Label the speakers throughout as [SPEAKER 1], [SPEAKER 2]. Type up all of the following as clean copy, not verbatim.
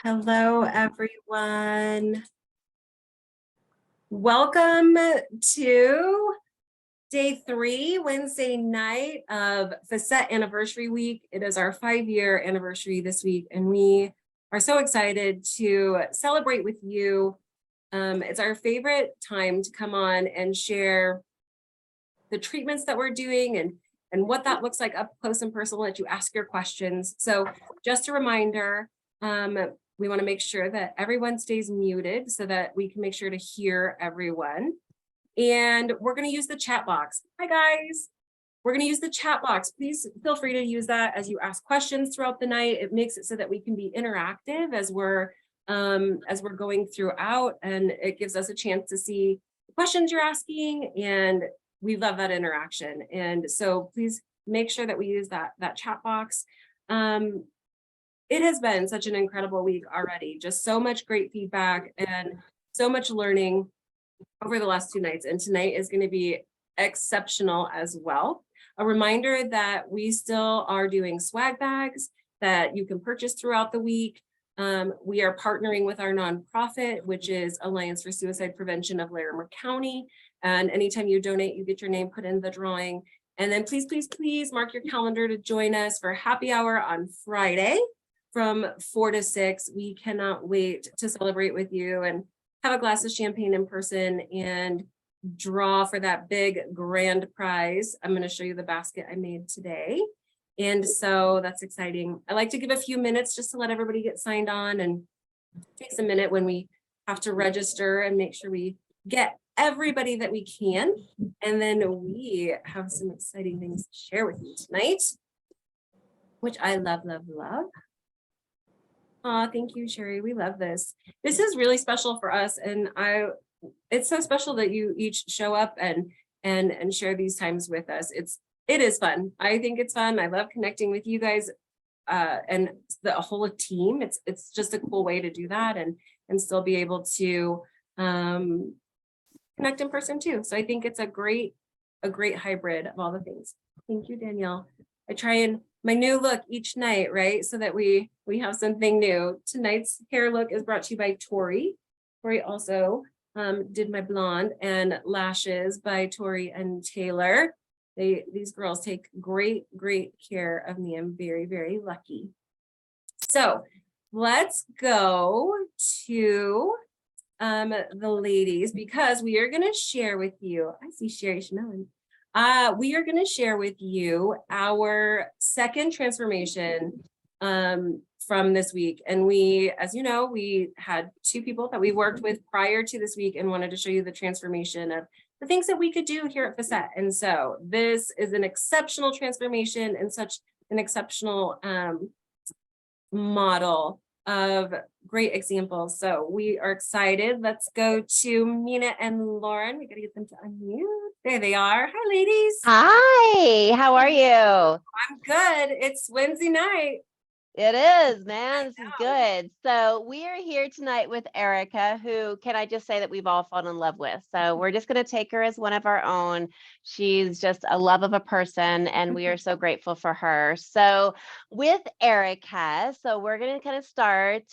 [SPEAKER 1] Hello, everyone. Welcome to day 3, Wednesday night of Facetté Anniversary Week. It is our 5-year anniversary this week, and we are so excited to celebrate with you. It's our favorite time to come on and share the treatments that we're doing and what that looks like up close and personal, that you ask your questions. So just a reminder, we want to make sure that everyone stays muted so that we can make sure to hear everyone. And we're going to use the chat box. Hi, guys. We're going to use the chat box. Please feel free to use that as you ask questions throughout the night. It makes it so that we can be interactive as we're going throughout, and it gives us a chance to see the questions you're asking, and we love that interaction. And so please make sure that we use that chat box. It has been such an incredible week already, just so much great feedback and so much learning over the last 2 nights. And tonight is going to be exceptional as well. A reminder that we still are doing swag bags that you can purchase throughout the week. We are partnering with our nonprofit, which is Alliance for Suicide Prevention of Larimer County. And anytime you donate, you get your name put in the drawing. And then please, please, please mark your calendar to join us for happy hour on Friday from 4 to 6. We cannot wait to celebrate with you and have a glass of champagne in person and draw for that big grand prize. I'm going to show you the basket I made today. And so that's exciting. I like to give a few minutes just to let everybody get signed on, and it takes a minute when we have to register and make sure we get everybody that we can. And then we have some exciting things to share with you tonight, which I love, love, love. Oh, thank you, Sherry. We love this. This is really special for us, and it's so special that you each show up and share these times with us. It is fun. I think it's fun. I love connecting with you guys and the whole team. It's just a cool way to do that and still be able to connect in person too. So I think it's a great hybrid of all the things. Thank you, Danielle. I try and my new look each night, right? So that we have something new. Tonight's hair look is brought to you by Tori. Tori also did my blonde, and lashes by Tori and Taylor. These girls take great care of me. I'm very, very lucky. So let's go to the ladies, because we are going to share with you. I see Sherry Schmelling. We are going to share with you our second transformation from this week. And we, as you know, we had 2 people that we worked with prior to this week and wanted to show you the transformation of the things that we could do here at Facetté. And so this is an exceptional transformation and such an exceptional model of great examples. So we are excited. Let's go to Mina and Lauren. We got to get them to unmute. There they are. Hi, ladies.
[SPEAKER 2] Hi, how are you?
[SPEAKER 1] I'm good. It's Wednesday night.
[SPEAKER 2] It is, man. This is good. So we are here tonight with Erica, who, can I just say that we've all fallen in love with. So we're just going to take her as one of our own. She's just a love of a person, and we are so grateful for her. So with Erica, so we're going to kind of start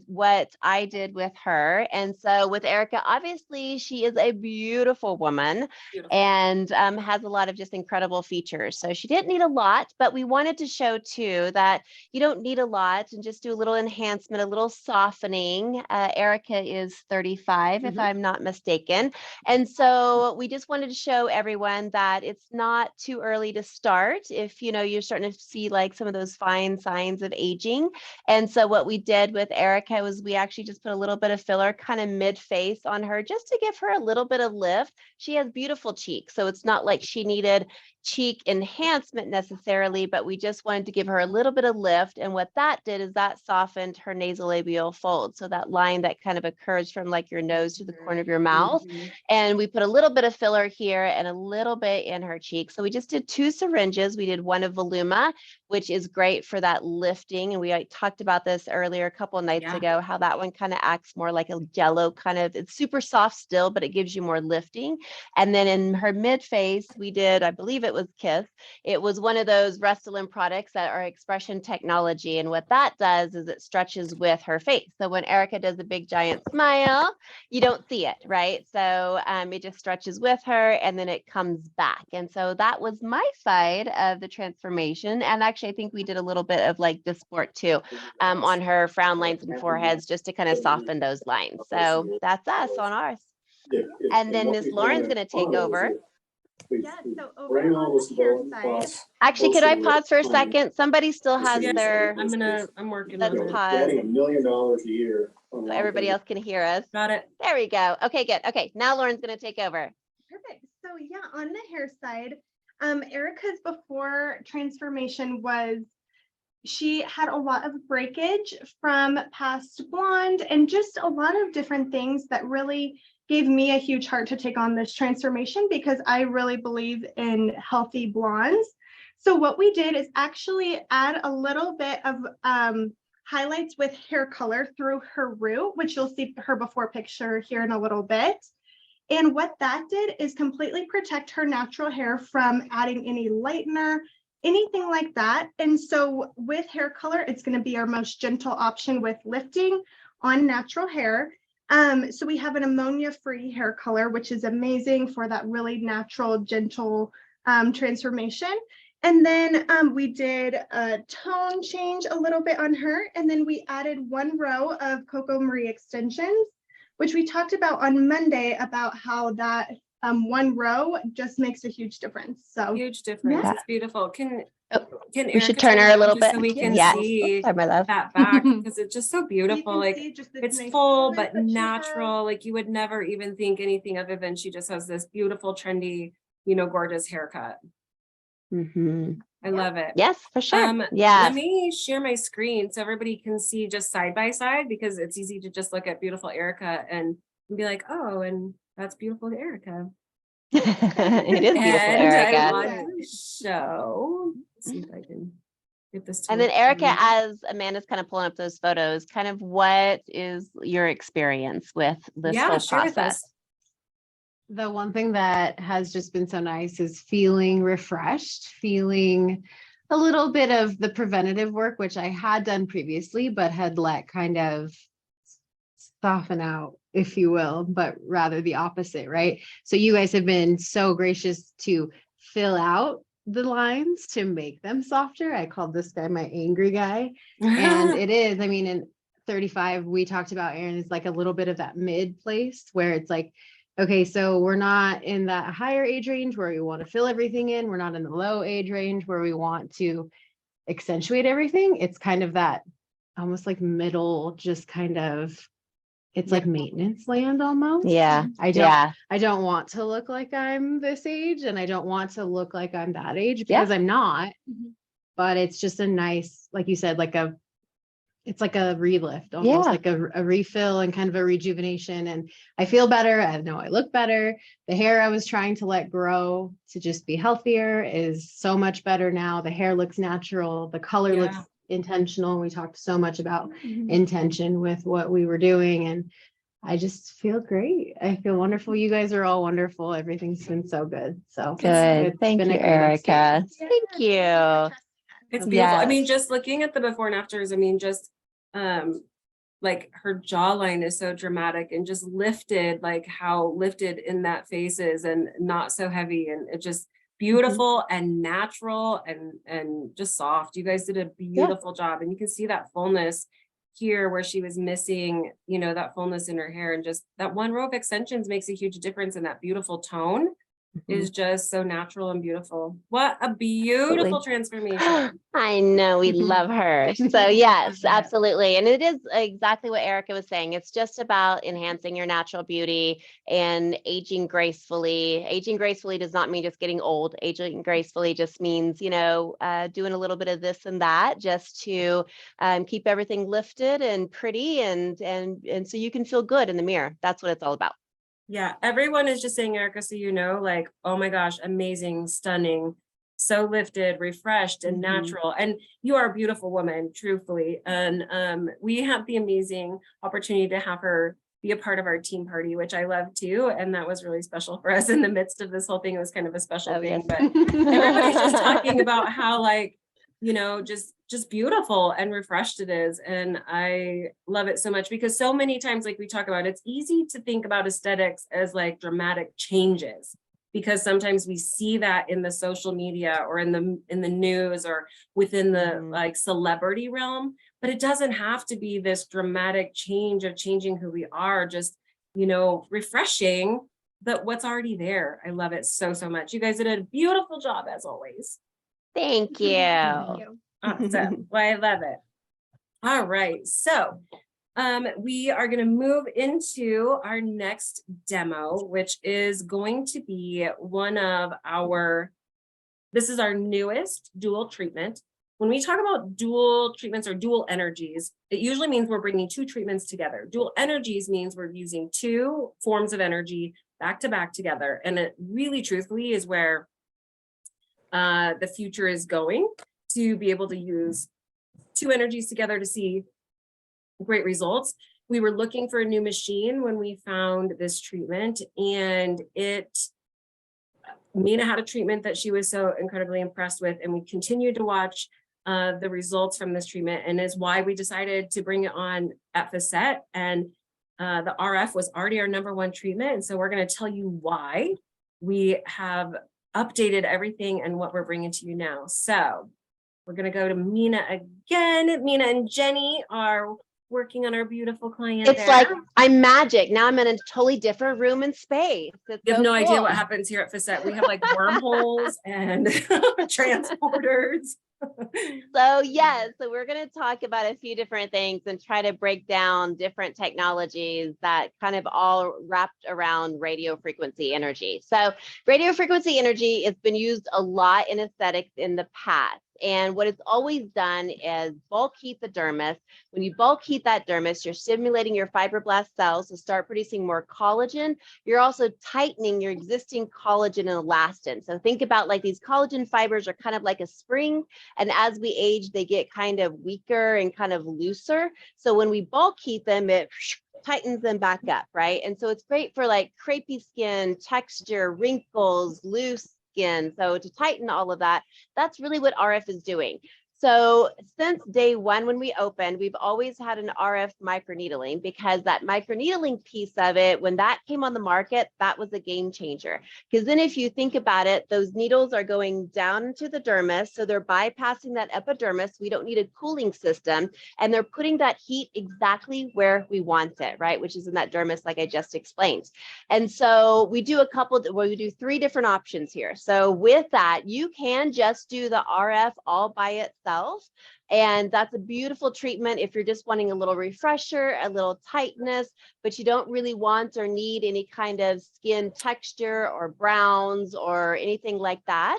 [SPEAKER 2] what I did with her. And so with Erica, obviously she is a beautiful woman. And has a lot of just incredible features. So she didn't need a lot, but we wanted to show too that you don't need a lot, and just do a little enhancement, a little softening. Erica is 35, if I'm not mistaken. And so we just wanted to show everyone that it's not too early to start if, you know, you're starting to see like some of those fine signs of aging. And so what we did with Erica was we actually just put a little bit of filler kind of mid-face on her, just to give her a little bit of lift. She has beautiful cheeks, so it's not like she needed cheek enhancement necessarily, but we just wanted to give her a little bit of lift. And what that did is that softened her nasolabial fold. So that line that kind of occurs from like your nose to the corner of your mouth. And we put a little bit of filler here and a little bit in her cheek. So we just did 2 syringes. We did one of Voluma, which is great for that lifting. And we talked about this earlier a couple of nights ago, how that one kind of acts more like a jello kind of, it's super soft still, but it gives you more lifting. And then in her mid face, we did, I believe it was Kiss. It was one of those Restylane products that are expression technology. And what that does is it stretches with her face. So when Erica does a big giant smile, you don't see it, right? So it just stretches with her and then it comes back. And so that was my side of the transformation. And actually, I think we did a little bit of like Dysport too on her frown lines and foreheads just to kind of soften those lines. So that's us on ours. And then Miss Lauren's going to take over.
[SPEAKER 3] Yeah, so over on the hair side.
[SPEAKER 2] Actually, could I pause for a second? Somebody still has their.
[SPEAKER 1] I'm working
[SPEAKER 2] Let's
[SPEAKER 1] on it.
[SPEAKER 2] pause.
[SPEAKER 4] $1 million a year.
[SPEAKER 2] So everybody else can hear us.
[SPEAKER 1] Got it.
[SPEAKER 2] There we go. Okay, good. Okay, now Lauren's going to take over.
[SPEAKER 3] Perfect. So yeah, on the hair side, Erica's before transformation was, she had a lot of breakage from past blonde and just a lot of different things that really gave me a huge heart to take on this transformation, because I really believe in healthy blondes. So what we did is actually add a little bit of highlights with hair color through her root, which you'll see her before picture here in a little bit. And what that did is completely protect her natural hair from adding any lightener, anything like that. And so with hair color, it's going to be our most gentle option with lifting on natural hair. So we have an ammonia-free hair color, which is amazing for that really natural, gentle transformation. And then we did a tone change a little bit on her. And then we added 1 row of Coco Marie extensions, which we talked about on Monday about how that 1 row just makes a huge difference. So
[SPEAKER 1] Huge difference.
[SPEAKER 2] Yeah.
[SPEAKER 1] It's beautiful. Can
[SPEAKER 2] We should
[SPEAKER 1] Erica
[SPEAKER 2] turn her a
[SPEAKER 1] around
[SPEAKER 2] little
[SPEAKER 1] just
[SPEAKER 2] bit.
[SPEAKER 1] so we can
[SPEAKER 2] Yes.
[SPEAKER 1] see
[SPEAKER 2] Sorry, my love.
[SPEAKER 1] that back, because it's just so
[SPEAKER 3] you
[SPEAKER 1] beautiful.
[SPEAKER 3] can
[SPEAKER 1] Like
[SPEAKER 3] see just this
[SPEAKER 1] it's
[SPEAKER 3] nice
[SPEAKER 1] full
[SPEAKER 3] fullness
[SPEAKER 1] but
[SPEAKER 3] that she has.
[SPEAKER 1] natural. Like you would never even think anything other than she just has this beautiful, trendy, gorgeous haircut.
[SPEAKER 2] Mm-hmm.
[SPEAKER 1] I love it.
[SPEAKER 2] Yes, for sure.
[SPEAKER 1] Let
[SPEAKER 2] Yes.
[SPEAKER 1] me share my screen so everybody can see just side by side, because it's easy to just look at beautiful Erica and be like, oh, and that's beautiful Erica.
[SPEAKER 2] It is beautiful,
[SPEAKER 1] And
[SPEAKER 2] Erica.
[SPEAKER 1] I want to show, let's see if I can get this to
[SPEAKER 2] And then
[SPEAKER 1] work
[SPEAKER 2] Erica,
[SPEAKER 1] for you.
[SPEAKER 2] as Amanda's kind of pulling up those photos, kind of what is your experience with this whole
[SPEAKER 1] Share with
[SPEAKER 2] process?
[SPEAKER 1] us.
[SPEAKER 5] The one thing that has just been so nice is feeling refreshed, feeling a little bit of the preventative work, which I had done previously, but had let kind of soften out, if you will, but rather the opposite, right? So you guys have been so gracious to fill out the lines to make them softer. I called this guy my angry guy. And it is, I mean, in 35, we talked about, Erin, is like a little bit of that mid place where it's like, okay, so we're not in that higher age range where we want to fill everything in. We're not in the low age range where we want to accentuate everything. It's kind of that almost like middle, just kind of, it's like maintenance land almost.
[SPEAKER 2] Yeah.
[SPEAKER 5] I don't want to look like I'm this age, and I don't want to look like I'm that age, because I'm not. But it's just a nice, like you said, it's like a relift, almost like a refill and kind of a rejuvenation. And I feel better. I know I look better. The hair I was trying to let grow to just be healthier is so much better now. The hair looks natural. The color looks intentional. We talked so much about intention with what we were doing, and I just feel great. I feel wonderful. You guys are all wonderful. Everything's been so good. So
[SPEAKER 2] Good. Thank you, Erica. Thank you.
[SPEAKER 1] It's beautiful. I mean,
[SPEAKER 2] Yes.
[SPEAKER 1] just looking at the before and afters, I mean, just like her jawline is so dramatic and just lifted, like how lifted in that face is, and not so heavy, and it just beautiful and natural and just soft. You guys did a beautiful job, and you can see that fullness here where she was missing, that fullness in her hair, and just that 1 row of extensions makes a huge difference, in that beautiful tone is just so natural and beautiful. What a beautiful transformation.
[SPEAKER 2] I know, we love her. So yes, absolutely. And it is exactly what Erica was saying. It's just about enhancing your natural beauty and aging gracefully. Aging gracefully does not mean just getting old. Aging gracefully just means, doing a little bit of this and that, just to keep everything lifted and pretty, and so you can feel good in the mirror. That's what it's all about.
[SPEAKER 1] Yeah, everyone is just saying, Erica, so like, oh my gosh, amazing, stunning, so lifted, refreshed, and
[SPEAKER 2] Mhm.
[SPEAKER 1] natural. And you are a beautiful woman, truthfully. And we had the amazing opportunity to have her be a part of our team party, which I love too. And that was really special for us in the midst of this whole thing. It was kind of a special
[SPEAKER 2] Oh,
[SPEAKER 1] thing,
[SPEAKER 2] yes.
[SPEAKER 1] but everybody's just talking about how, like, you know, just beautiful and refreshed it is. And I love it so much because so many times, like we talk about, it's easy to think about aesthetics as like dramatic changes, because sometimes we see that in the social media or in the news or within the
[SPEAKER 2] Mhm.
[SPEAKER 1] like celebrity realm, but it doesn't have to be this dramatic change of changing who we are, just, you know, refreshing what's already there. I love it so, so much. You guys did a beautiful job as always.
[SPEAKER 2] Thank
[SPEAKER 3] Thank
[SPEAKER 2] you.
[SPEAKER 3] you.
[SPEAKER 1] Awesome. Well, I love it. All right. So we are going to move into our next demo, which is going to be this is our newest dual treatment. When we talk about dual treatments or dual energies, it usually means we're bringing two treatments together. Dual energies means we're using two forms of energy back to back together. And it really truthfully is where the future is going, to be able to use two energies together to see great results. We were looking for a new machine when we found this treatment, and Mina had a treatment that she was so incredibly impressed with, and we continued to watch the results from this treatment, and is why we decided to bring it on at Facetté. And the RF was already our #1 treatment, and so we're going to tell you why we have updated everything and what we're bringing to you now. So we're going to go to Mina again. Mina and Jenny are working on our beautiful client.
[SPEAKER 2] It's like I'm magic. Now I'm in a totally different room and space. It's
[SPEAKER 1] You have
[SPEAKER 2] so
[SPEAKER 1] no idea
[SPEAKER 2] cool.
[SPEAKER 1] what happens here at Facetté. We have like wormholes and transporters.
[SPEAKER 2] So yes, so we're going to talk about a few different things and try to break down different technologies that kind of all wrapped around radio frequency energy. So radio frequency energy has been used a lot in aesthetics in the past. And what it's always done is bulk heat the dermis. When you bulk heat that dermis, you're stimulating your fibroblast cells to start producing more collagen. You're also tightening your existing collagen and elastin. So think about like these collagen fibers are kind of like a spring. And as we age, they get kind of weaker and kind of looser. So when we bulk heat them, it tightens them back up, right? And so it's great for like crepey skin, texture, wrinkles, loose skin. So to tighten all of that, that's really what RF is doing. So since day one, when we opened, we've always had an RF microneedling, because that microneedling piece of it, when that came on the market, that was a game changer. Because then if you think about it, those needles are going down into the dermis. So they're bypassing that epidermis. We don't need a cooling system. And they're putting that heat exactly where we want it, right? Which is in that dermis, like I just explained. And so we do we do 3 different options here. So with that, you can just do the RF all by itself. And that's a beautiful treatment if you're just wanting a little refresher, a little tightness, but you don't really want or need any kind of skin texture or browns or anything like that.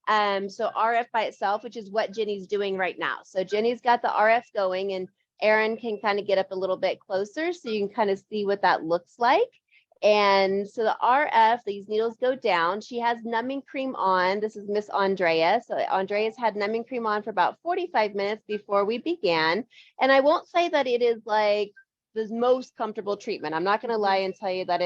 [SPEAKER 2] So RF by itself, which is what Jenny's doing right now. So Jenny's got the RF going, and Erin can kind of get up a little bit closer so you can kind of see what that looks like. And so the RF, these needles go down. She has numbing cream on. This is Miss Andrea. So Andrea's had numbing cream on for about 45 minutes before we began. And I won't say that it is like the most comfortable treatment. I'm not going to lie and tell you that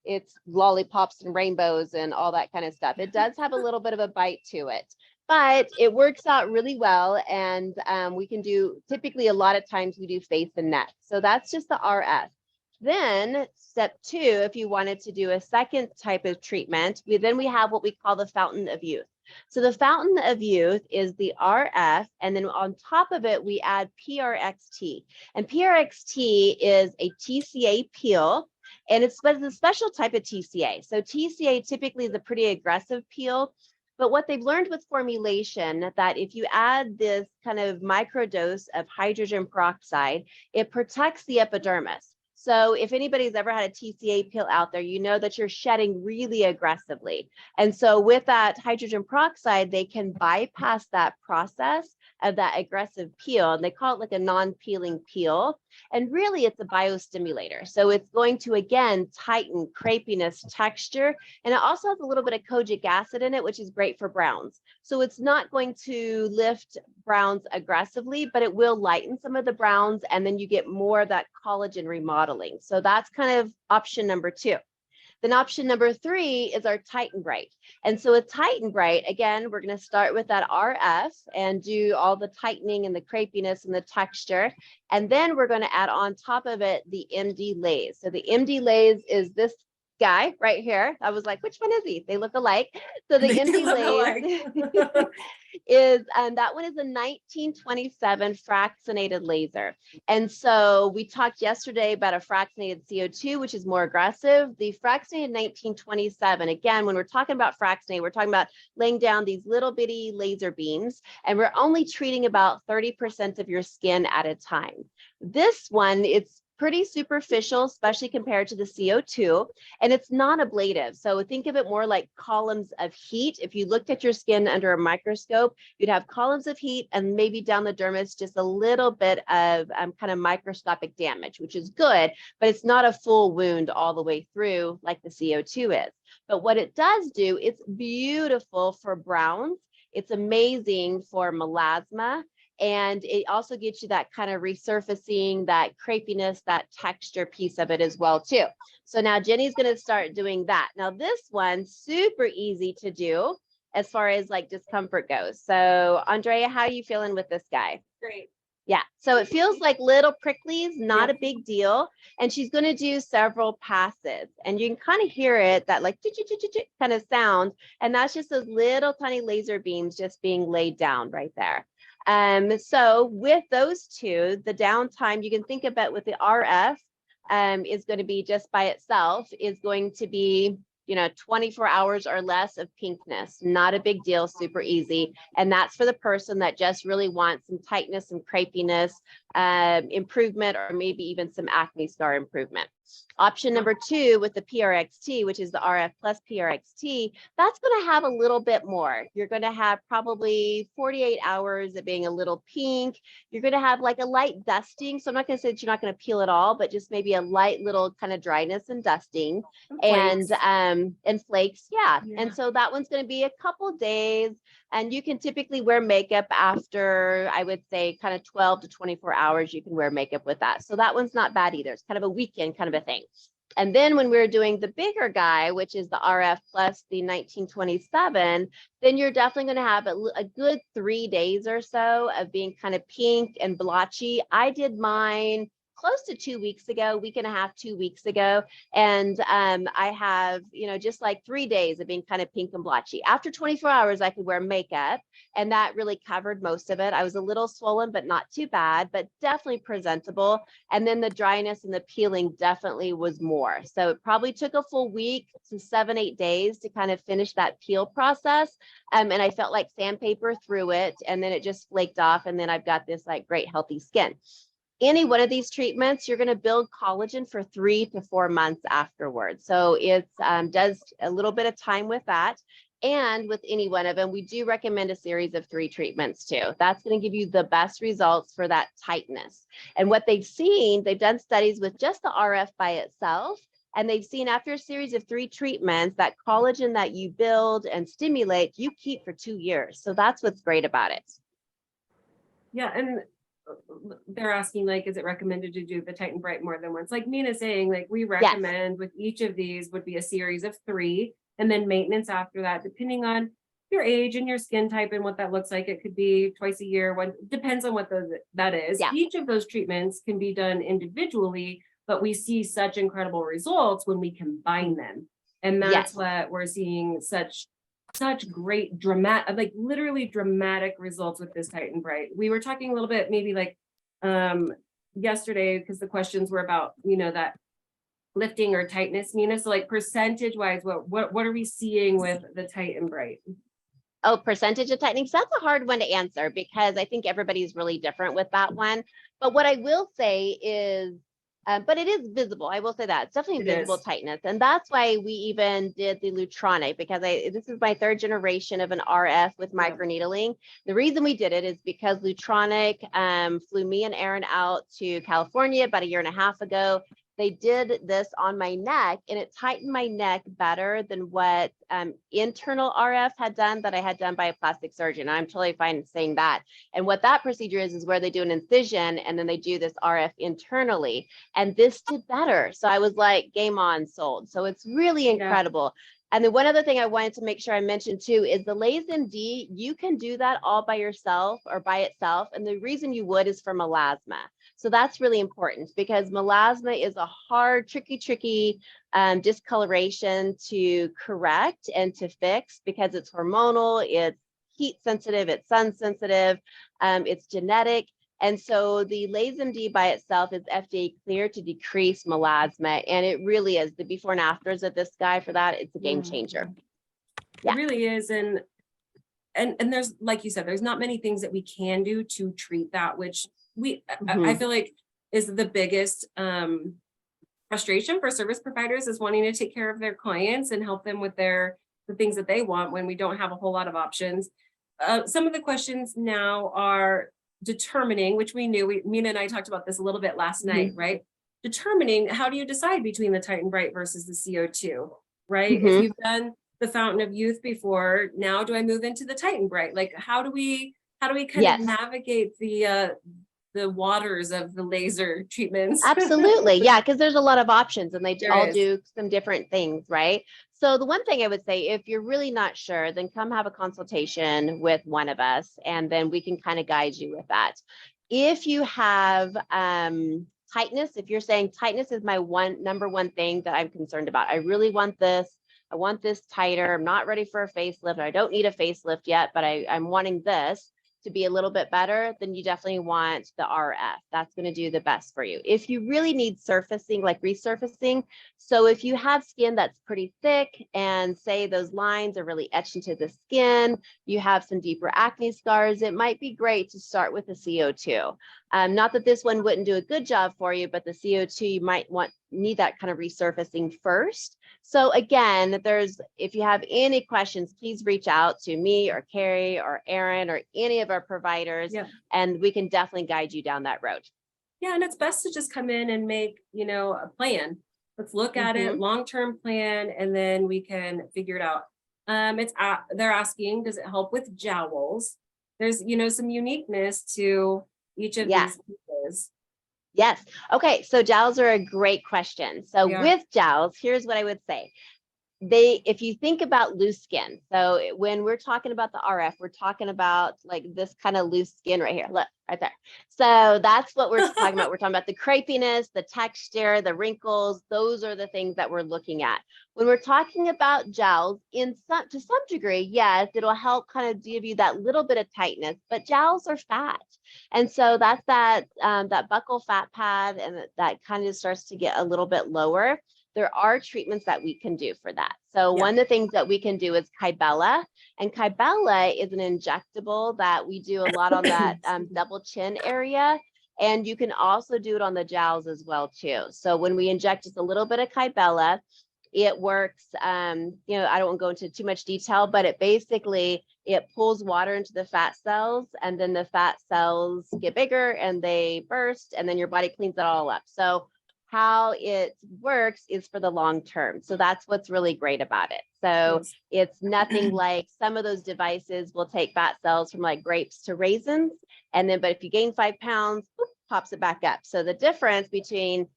[SPEAKER 2] it's lollipops and rainbows and all that kind of stuff. It does have a little bit of a bite to it, but it works out really well. And we can do, typically a lot of times we do face and neck. So that's just the RF. Then step 2, if you wanted to do a second type of treatment, we have what we call the fountain of youth. So the fountain of youth is the RF, and then on top of it, we add PRXT. And PRXT is a TCA peel, and it's a special type of TCA. So TCA typically is a pretty aggressive peel. But what they've learned with formulation, that if you add this kind of microdose of hydrogen peroxide, it protects the epidermis. So if anybody's ever had a TCA peel out there, you know that you're shedding really aggressively. And so with that hydrogen peroxide, they can bypass that process of that aggressive peel. And they call it like a non-peeling peel. And really it's a biostimulator. So it's going to, again, tighten crepiness, texture, and it also has a little bit of kojic acid in it, which is great for browns. So it's not going to lift browns aggressively, but it will lighten some of the browns, and then you get more of that collagen remodeling. So that's kind of option number 2. Then option number 3 is our Titan Bright. And so with Titan Bright, again, we're going to start with that RF and do all the tightening and the crepiness and the texture. And then we're going to add on top of it the MD Lays. So the MD Lays is this guy right here. I was like, which one is he? They look alike. So the
[SPEAKER 1] They
[SPEAKER 2] MD
[SPEAKER 1] look
[SPEAKER 2] Lays
[SPEAKER 1] alike.
[SPEAKER 2] is, that one is a 1927 fractionated laser. And so we talked yesterday about a fractionated CO2, which is more aggressive. The fractionated 1927, again, when we're talking about fractionated, we're talking about laying down these little bitty laser beams, and we're only treating about 30% of your skin at a time. This one, it's pretty superficial, especially compared to the CO2, and it's non-ablative. So think of it more like columns of heat. If you looked at your skin under a microscope, you'd have columns of heat and maybe down the dermis, just a little bit of kind of microscopic damage, which is good, but it's not a full wound all the way through like the CO2 is. But what it does do, it's beautiful for browns. It's amazing for melasma. And it also gives you that kind of resurfacing, that crepiness, that texture piece of it as well too. So now Jenny's going to start doing that. Now this one, super easy to do as far as like discomfort goes. So Andrea, how are you feeling with this guy?
[SPEAKER 1] Great.
[SPEAKER 2] Yeah, so it feels like little pricklies, not
[SPEAKER 1] Yep.
[SPEAKER 2] a big deal. And she's going to do several passes, and you can kind of hear it, that like kind of sound. And that's just those little tiny laser beams just being laid down right there. So with those two, the downtime, you can think about with the RF is going to be just by itself is going to be, 24 hours or less of pinkness. Not a big deal, super easy. And that's for the person that just really wants some tightness and crepiness improvement, or maybe even some acne scar improvement. Option number 2 with the PRXT, which is the RF plus PRXT, that's going to have a little bit more. You're going to have probably 48 hours of being a little pink. You're going to have like a light dusting. So I'm not going to say that you're not going to peel at all, but just maybe a light little kind of dryness and dusting and flakes. Yeah. And so that one's going to be a couple days. And you can typically wear makeup after, I would say, kind of 12 to 24 hours, you can wear makeup with that. So that one's not bad either. It's kind of a weekend kind of a thing. And then when we're doing the bigger guy, which is the RF plus the 1927, then you're definitely going to have a good 3 days or so of being kind of pink and blotchy. I did mine close to 2 weeks ago, week and a half, 2 weeks ago. And I have, just like 3 days of being kind of pink and blotchy. After 24 hours, I could wear makeup, and that really covered most of it. I was a little swollen, but not too bad, but definitely presentable. And then the dryness and the peeling definitely was more. So it probably took a full week to 7-8 days to kind of finish that peel process. And I felt like sandpaper through it, and then it just flaked off. And then I've got this like great healthy skin. Any one of these treatments, you're going to build collagen for 3 to 4 months afterwards. So it does a little bit of time with that. And with any one of them, we do recommend a series of 3 treatments too. That's going to give you the best results for that tightness. And what they've seen, they've done studies with just the RF by itself. And they've seen after a series of 3 treatments, that collagen that you build and stimulate, you keep for 2 years. So that's what's great about it.
[SPEAKER 1] Yeah, and they're asking, like, is it recommended to do the Titan Bright more than once? Like Mina's saying, like, we recommend with each of these would be a series of 3, and then maintenance after that, depending on your age and your skin type and what that looks like. It could be twice a year, depends on what that is.
[SPEAKER 2] Yeah.
[SPEAKER 1] Each of those treatments can be done individually, but we see such incredible results when we combine them. And that's what we're seeing, such great dramatic, like literally dramatic results with this Titan Bright. We were talking a little bit, maybe like yesterday, because the questions were about, that lifting or tightness, Mina. So like percentage wise, what are we seeing with the Titan Bright?
[SPEAKER 2] Oh, percentage of tightening. So that's a hard one to answer because I think everybody's really different with that one. But what I will say is But it is visible. I will say that it's definitely
[SPEAKER 1] It
[SPEAKER 2] visible
[SPEAKER 1] is.
[SPEAKER 2] tightness. And that's why we even did the Lutronic, because this is my 3rd generation of an RF with
[SPEAKER 1] Yep.
[SPEAKER 2] microneedling. The reason we did it is because Lutronic flew me and Aaron out to California about 1.5 years ago. They did this on my neck, and it tightened my neck better than what internal RF had done that I had done by a plastic surgeon. I'm totally fine saying that. And what that procedure is where they do an incision and then they do this RF internally. And this did better. So I was like, game on, sold. So it's really incredible. And then one other thing I wanted to make sure I mentioned too is the LaserMD, you can do that all by yourself or by itself. And the reason you would is for melasma. So that's really important because melasma is a hard, tricky discoloration to correct and to fix because it's hormonal, it's heat sensitive, it's sun sensitive, it's genetic. And so the LaserMD by itself is FDA cleared to decrease melasma. And it really is the before and afters of this guy for that. It's a game changer. Yeah.
[SPEAKER 1] It really is. And there's, like you said, there's not many things that we can do to treat that, which I feel like is the biggest frustration for service providers is wanting to take care of their clients and help them with the things that they want when we don't have a whole lot of options. Some of the questions now are determining, which we knew, Mina and I talked about this a little bit last night, right? Determining how do you decide between the Titan Bright versus the CO2, right? If you've done the Fountain of Youth before, now do I move into the Titan Bright? Like, how do we kind of navigate the waters of the laser treatments?
[SPEAKER 2] Absolutely. Yeah, because there's a lot of options and they all do some different things, right? So the one thing I would say, if you're really not sure, then come have a consultation with one of us and then we can kind of guide you with that. If you have tightness, if you're saying tightness is my number one thing that I'm concerned about, I really want this. I want this tighter. I'm not ready for a facelift. I don't need a facelift yet, but I'm wanting this to be a little bit better, then you definitely want the RF. That's going to do the best for you. If you really need surfacing, like resurfacing, so if you have skin that's pretty thick and say those lines are really etched into the skin, you have some deeper acne scars, it might be great to start with the CO2. Not that this one wouldn't do a good job for you, but the CO2 you might need that kind of resurfacing first. So again, if you have any questions, please reach out to me or Carrie or Aaron or any of our providers, and we can definitely guide you down that road.
[SPEAKER 1] Yeah, and it's best to just come in and make, a plan. Let's look at it, long-term plan, and then we can figure it out. They're asking, does it help with jowls? There's, some uniqueness to each of these pieces.
[SPEAKER 2] Yes. Okay. So jowls are a great question. So with jowls, here's what I would say. If you think about loose skin, so when we're talking about the RF, we're talking about like this kind of loose skin right here. Look, right there. So that's what we're talking about. We're talking about the crepiness, the texture, the wrinkles. Those are the things that we're looking at. When we're talking about jowls, to some degree, yes, it'll help kind of give you that little bit of tightness, but jowls are fat. And so that's that buccal fat pad, and that kind of starts to get a little bit lower. There are treatments that we can do for that. So one of the things that we can do is Kybella, and Kybella is an injectable that we do a lot on that double chin area. And you can also do it on the jowls as well too. So when we inject just a little bit of Kybella, it works, I don't want to go into too much detail, but it pulls water into the fat cells, and then the fat cells get bigger and they burst, and then your body cleans it all up. So how it works is for the long term. So that's what's really great about it. So it's nothing like some of those devices will take fat cells from like grapes to raisins. But if you gain 5 pounds, whoop, pops it back up. So the difference between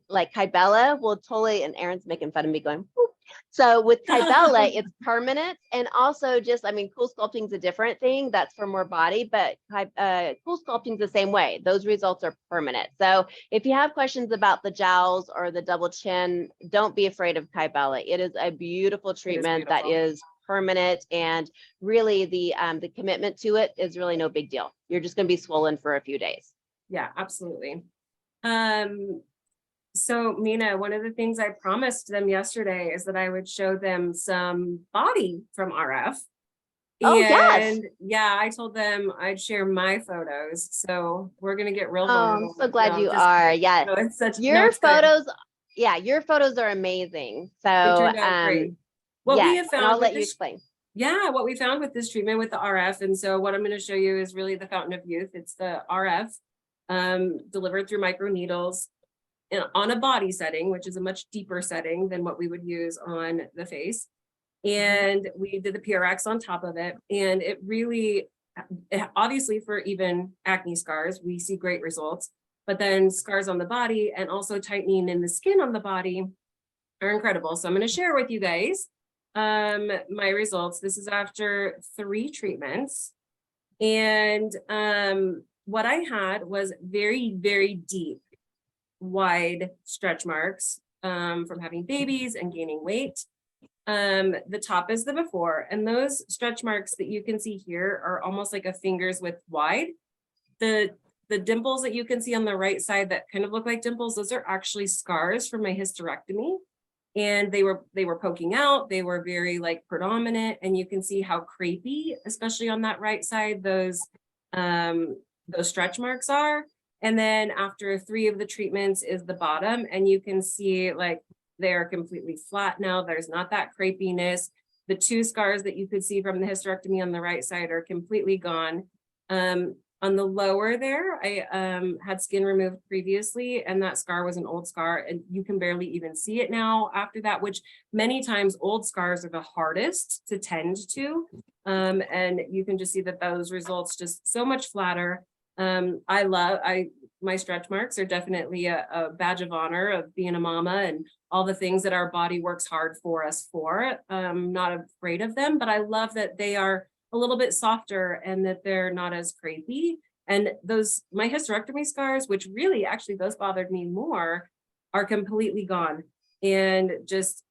[SPEAKER 2] like Kybella will totally, and Aaron's making fun of me going, whoop. So with Kybella, it's permanent. And also cool sculpting is a different thing. That's for more body, but cool sculpting is the same way. Those results are permanent. So if you have questions about the jowls or the double chin, don't be afraid of Kybella. It is a beautiful treatment that is permanent, and really the commitment to it is really no big deal. You're just going to be swollen for a few days.
[SPEAKER 1] Yeah, absolutely. So Mina, one of the things I promised them yesterday is that I would show them some body from RF.
[SPEAKER 2] Oh, yes.
[SPEAKER 1] And yeah, I told them I'd share my photos. So we're gonna get real
[SPEAKER 2] Oh, I'm
[SPEAKER 1] vulnerable.
[SPEAKER 2] so glad
[SPEAKER 1] No,
[SPEAKER 2] you
[SPEAKER 1] just
[SPEAKER 2] are.
[SPEAKER 1] kidding.
[SPEAKER 2] Yeah.
[SPEAKER 1] No, it's such, no,
[SPEAKER 2] Your
[SPEAKER 1] it's good.
[SPEAKER 2] photos, yeah, your photos are amazing. So,
[SPEAKER 1] It turned out great. What we
[SPEAKER 2] yes,
[SPEAKER 1] have
[SPEAKER 2] and
[SPEAKER 1] found
[SPEAKER 2] I'll
[SPEAKER 1] with
[SPEAKER 2] let you
[SPEAKER 1] this,
[SPEAKER 2] explain.
[SPEAKER 1] yeah, what we found with this treatment with the RF, and so what I'm going to show you is really the Fountain of Youth. It's the RF delivered through micro needles on a body setting, which is a much deeper setting than what we would use on the face. And we did the PRX on top of it, and it really, obviously for even acne scars, we see great results, but then scars on the body and also tightening in the skin on the body are incredible. So I'm going to share with you guys my results. This is after 3 treatments. And what I had was very, very deep, wide stretch marks from having babies and gaining weight. The top is the before, and those stretch marks that you can see here are almost like a finger's width wide. The dimples that you can see on the right side that kind of look like dimples, those are actually scars from my hysterectomy. And they were poking out, they were very like predominant, and you can see how crepey, especially on that right side, those stretch marks are. And then after 3 of the treatments is the bottom, and you can see like they're completely flat now. There's not that crepiness. The 2 scars that you could see from the hysterectomy on the right side are completely gone. On the lower there, I had skin removed previously, and that scar was an old scar, and you can barely even see it now after that, which many times old scars are the hardest to tend to. And you can just see that those results just so much flatter. My stretch marks are definitely a badge of honor of being a mama and all the things that our body works hard for us for. I'm not afraid of them, but I love that they are a little bit softer and that they're not as crepey. And my hysterectomy scars, which really actually those bothered me more, are completely gone. And just,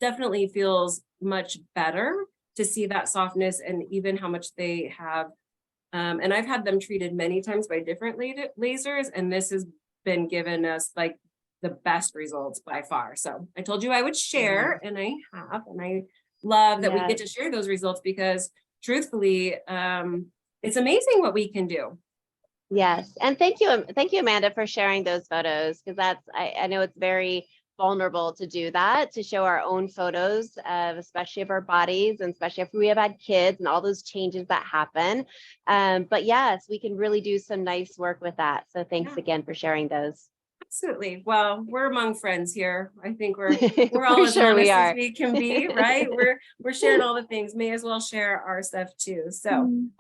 [SPEAKER 1] definitely feels much better to see that softness and even how much they have. And I've had them treated many times by different lasers, and this has been given us like the best results by far. So I told you I would share, and I have, and I love that we get to share those results because truthfully, it's amazing what we can do.
[SPEAKER 2] Yes. And thank you, Amanda, for sharing those photos, because I know it's very vulnerable to do that, to show our own photos of especially of our bodies, and especially if we have had kids and all those changes that happen. But yes, we can really do some nice work with that. So thanks again for sharing those.
[SPEAKER 1] Absolutely. Well, we're among friends here. I think we're all
[SPEAKER 2] For
[SPEAKER 1] as
[SPEAKER 2] sure we
[SPEAKER 1] honest as
[SPEAKER 2] are.
[SPEAKER 1] we can be, right? We're sharing all the things. May as well share our stuff too. So,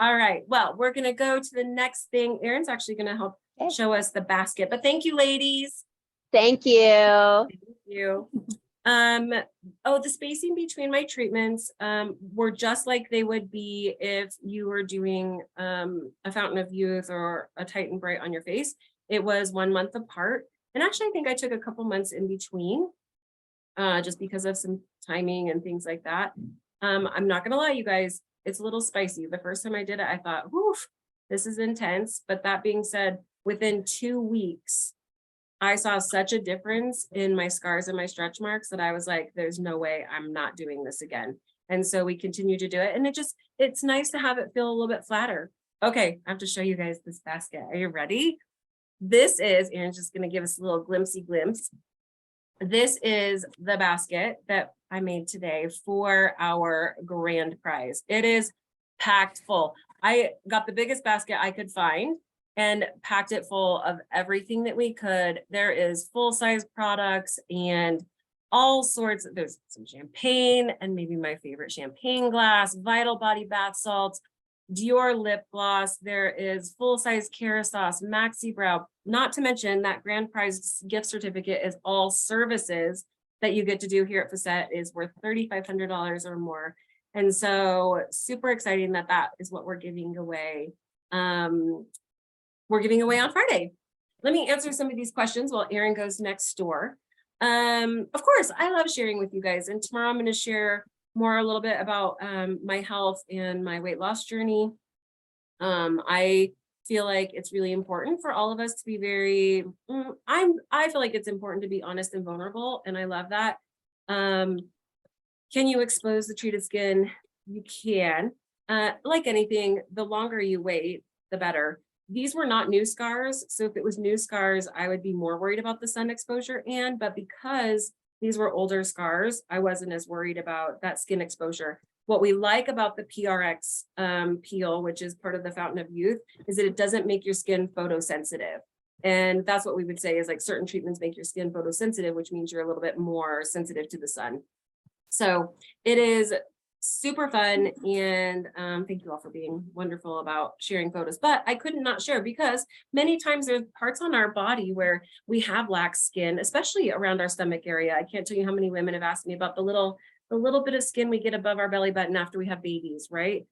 [SPEAKER 1] all right. Well, we're gonna go to the next thing. Erin's actually gonna help show us the basket. But thank you, ladies.
[SPEAKER 2] Thank you.
[SPEAKER 1] Thank you. The spacing between my treatments were just like they would be if you were doing a Fountain of Youth or a Titan Bright on your face. It was 1 month apart. And actually, I think I took a couple months in between just because of some timing and things like that. I'm not gonna lie, you guys, it's a little spicy. The first time I did it, I thought, woof, this is intense. But that being said, within 2 weeks, I saw such a difference in my scars and my stretch marks that I was like, there's no way I'm not doing this again. And so we continue to do it. And it's nice to have it feel a little bit flatter. Okay, I have to show you guys this basket. Are you ready? This is, Erin's just gonna give us a little glimpse. This is the basket that I made today for our grand prize. It is packed full. I got the biggest basket I could find and packed it full of everything that we could. There is full-size products and all sorts. There's some champagne and maybe my favorite champagne glass, Vital Body bath salts, Dior lip gloss. There is full-size Kerastase, Maxi Brow, not to mention that grand prize gift certificate is all services that you get to do here at Facette is worth $3,500 or more. And so super exciting that is what we're giving away. We're giving away on Friday. Let me answer some of these questions while Erin goes next door. Of course, I love sharing with you guys. And tomorrow I'm going to share more a little bit about my health and my weight loss journey. I feel like it's really important for all of us to be very, I feel like it's important to be honest and vulnerable. And I love that. Can you expose the treated skin? you can. Like anything, the longer you wait, the better. These were not new scars. So if it was new scars, I would be more worried about the sun exposure. But because these were older scars, I wasn't as worried about that skin exposure. What we like about the PRX peel, which is part of the Fountain of Youth, is that it doesn't make your skin photosensitive. And that's what we would say is like certain treatments make your skin photosensitive, which means you're a little bit more sensitive to the sun. So it is super fun. And thank you all for being wonderful about sharing photos. But I couldn't not share because many times there's parts on our body where we have lax skin, especially around our stomach area. I can't tell you how many women have asked me about the little bit of skin we get above our belly button after we have babies, right?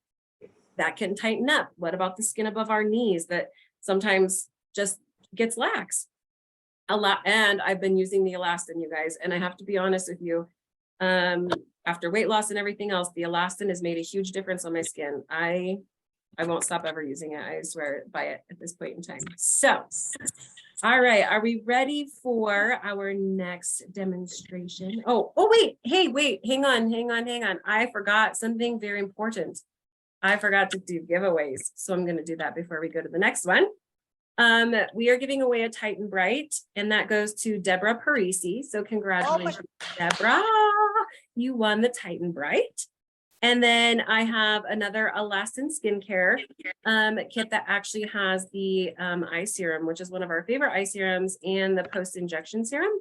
[SPEAKER 1] That can tighten up. What about the skin above our knees that sometimes just gets lax? And I've been using the elastin, you guys, and I have to be honest with you. After weight loss and everything else, the elastin has made a huge difference on my skin. I won't stop ever using it. I swear by it at this point in time. So, all right, are we ready for our next demonstration? Oh, wait, hey, wait, hang on. I forgot something very important. I forgot to do giveaways. So I'm going to do that before we go to the next one. We are giving away a Titan Bright, and that goes to Deborah Parisi. So congratulations, Deborah. You won the Titan Bright. And then I have another Elastin skincare kit that actually has the eye serum, which is one of our favorite eye serums, and the post-injection serum.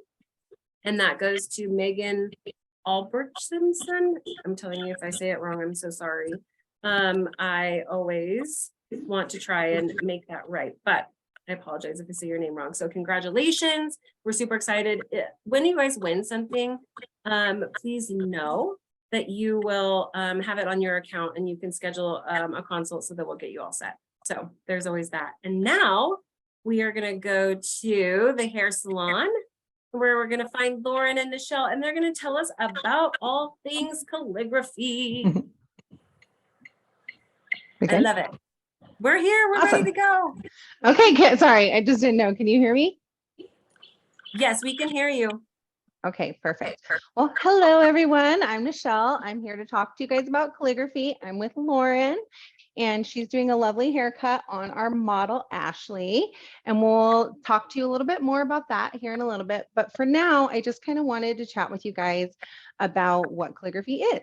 [SPEAKER 1] And that goes to Megan Albrechtson. I'm telling you, if I say it wrong, I'm so sorry. I always want to try and make that right, but I apologize if I say your name wrong. So congratulations. We're super excited. When you guys win something, please know that you will have it on your account and you can schedule a consult so that we'll get you all set. So there's always that. And now we are going to go to the hair salon where we're going to find Lauren and Nichelle, and they're going to tell us about all things calligraphy. I love it. We're here. We're
[SPEAKER 4] Awesome.
[SPEAKER 1] ready to go.
[SPEAKER 4] Okay, sorry, I just didn't know. Can you hear me?
[SPEAKER 1] Yes, we can hear you.
[SPEAKER 4] Okay, perfect. Well, hello everyone. I'm Nichelle. I'm here to talk to you guys about calligraphy. I'm with Lauren, and she's doing a lovely haircut on our model, Ashley. And we'll talk to you a little bit more about that here in a little bit. But for now, I just kind of wanted to chat with you guys about what calligraphy is.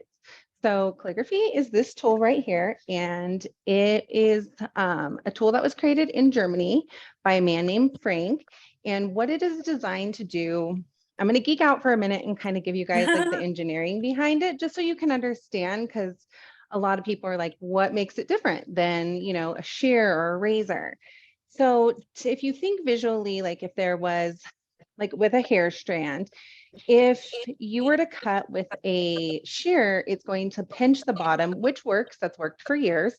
[SPEAKER 4] So calligraphy is this tool right here, and it is a tool that was created in Germany by a man named Frank. And what it is designed to do, I'm going to geek out for a minute and kind of give you guys like the engineering behind it, just so you can understand, because a lot of people are like, what makes it different than, you know, a shear or a razor? So if you think visually, like if there was like with a hair strand, if you were to cut with a shear, it's going to pinch the bottom, which works. That's worked for years.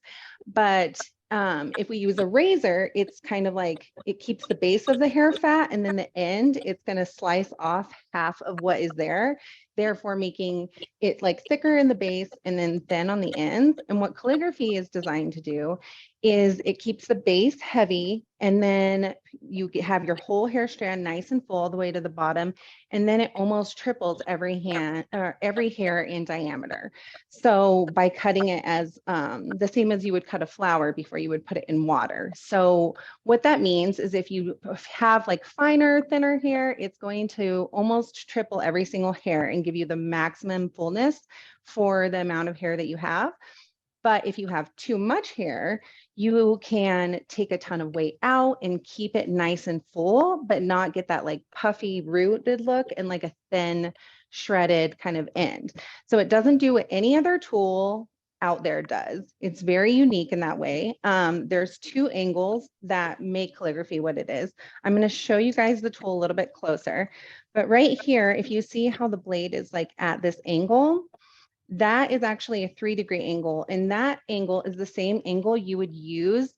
[SPEAKER 4] But if we use a razor, it's kind of like it keeps the base of the hair fat, and then the end, it's going to slice off half of what is there, therefore making it like thicker in the base and then thin on the ends. And what calligraphy is designed to do is it keeps the base heavy, and then you have your whole hair strand nice and full all the way to the bottom, and then it almost triples every hair in diameter. So by cutting it as the same as you would cut a flower before you would put it in water. So what that means is if you have like finer, thinner hair, it's going to almost triple every single hair and give you the maximum fullness for the amount of hair that you have. But if you have too much hair, you can take a ton of weight out and keep it nice and full, but not get that like puffy rooted look and like a thin shredded kind of end. So it doesn't do what any other tool out there does. It's very unique in that way. There's two angles that make calligraphy what it is. I'm going to show you guys the tool a little bit closer, but right here, if you see how the blade is like at this angle, that is actually a 3-degree angle, and that angle is the same angle you would use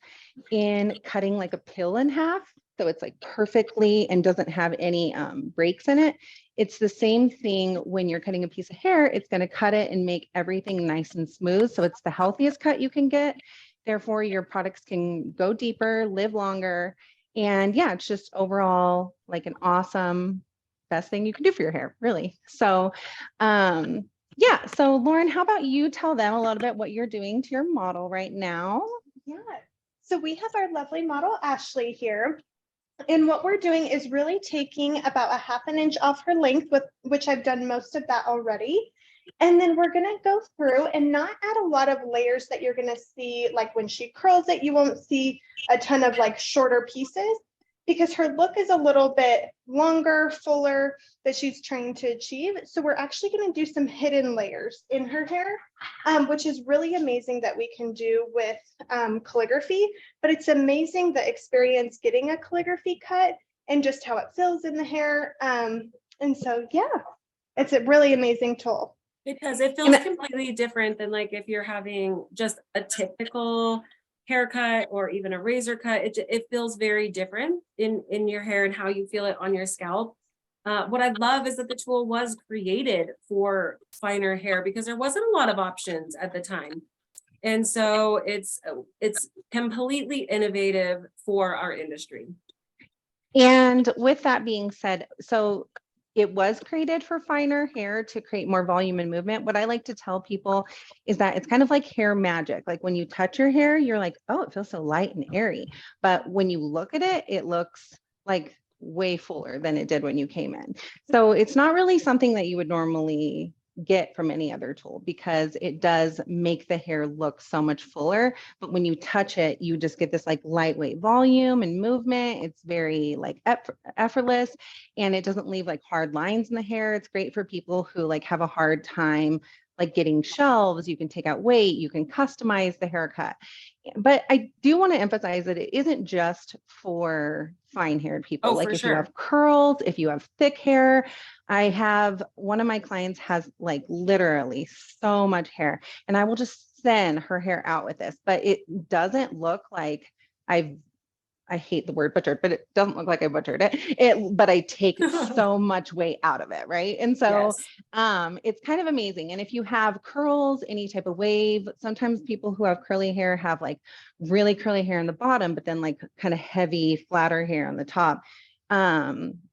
[SPEAKER 4] in cutting like a pill in half. So it's like perfectly and doesn't have any breaks in it. It's the same thing when you're cutting a piece of hair. It's going to cut it and make everything nice and smooth. So it's the healthiest cut you can get. Therefore, your products can go deeper, live longer. And yeah, it's just overall like an awesome, best thing you can do for your hair, really. So Yeah. So Lauren, how about you tell them a little bit what you're doing to your model right now?
[SPEAKER 3] Yeah. So we have our lovely model Ashley here. And what we're doing is really taking about a half an inch off her length, with which I've done most of that already. And then we're going to go through and not add a lot of layers that you're going to see. Like when she curls it, you won't see a ton of like shorter pieces, because her look is a little bit longer, fuller, that she's trying to achieve. So we're actually going to do some hidden layers in her hair, which is really amazing that we can do with calligraphy. But it's amazing the experience getting a calligraphy cut and just how it feels in the hair. And so, yeah, it's a really amazing tool.
[SPEAKER 1] Because it feels completely different than like if you're having just a typical haircut or even a razor cut. It feels very different in your hair and how you feel it on your scalp. What I love is that the tool was created for finer hair because there wasn't a lot of options at the time. And so it's completely innovative for our industry.
[SPEAKER 4] And with that being said, so it was created for finer hair to create more volume and movement. What I like to tell people is that it's kind of like hair magic. Like when you touch your hair, you're like, oh, it feels so light and airy. But when you look at it, it looks like way fuller than it did when you came in. So it's not really something that you would normally get from any other tool, because it does make the hair look so much fuller. But when you touch it, you just get this like lightweight volume and movement. It's very like effortless, and it doesn't leave like hard lines in the hair. It's great for people who like have a hard time like getting shelves. You can take out weight, you can customize the haircut. But I do want to emphasize that it isn't just for fine haired people.
[SPEAKER 1] Oh,
[SPEAKER 4] like
[SPEAKER 1] for
[SPEAKER 4] if
[SPEAKER 1] sure.
[SPEAKER 4] you have curls, if you have thick hair. I have one of my clients has like literally so much hair, and I will just send her hair out with this, but it doesn't look like I hate the word butchered, but it doesn't look like I butchered it. But I take so much weight out of it, right? And so
[SPEAKER 1] Yes.
[SPEAKER 4] it's kind of amazing. And if you have curls, any type of wave, sometimes people who have curly hair have like really curly hair on the bottom, but then like kind of heavy, flatter hair on the top.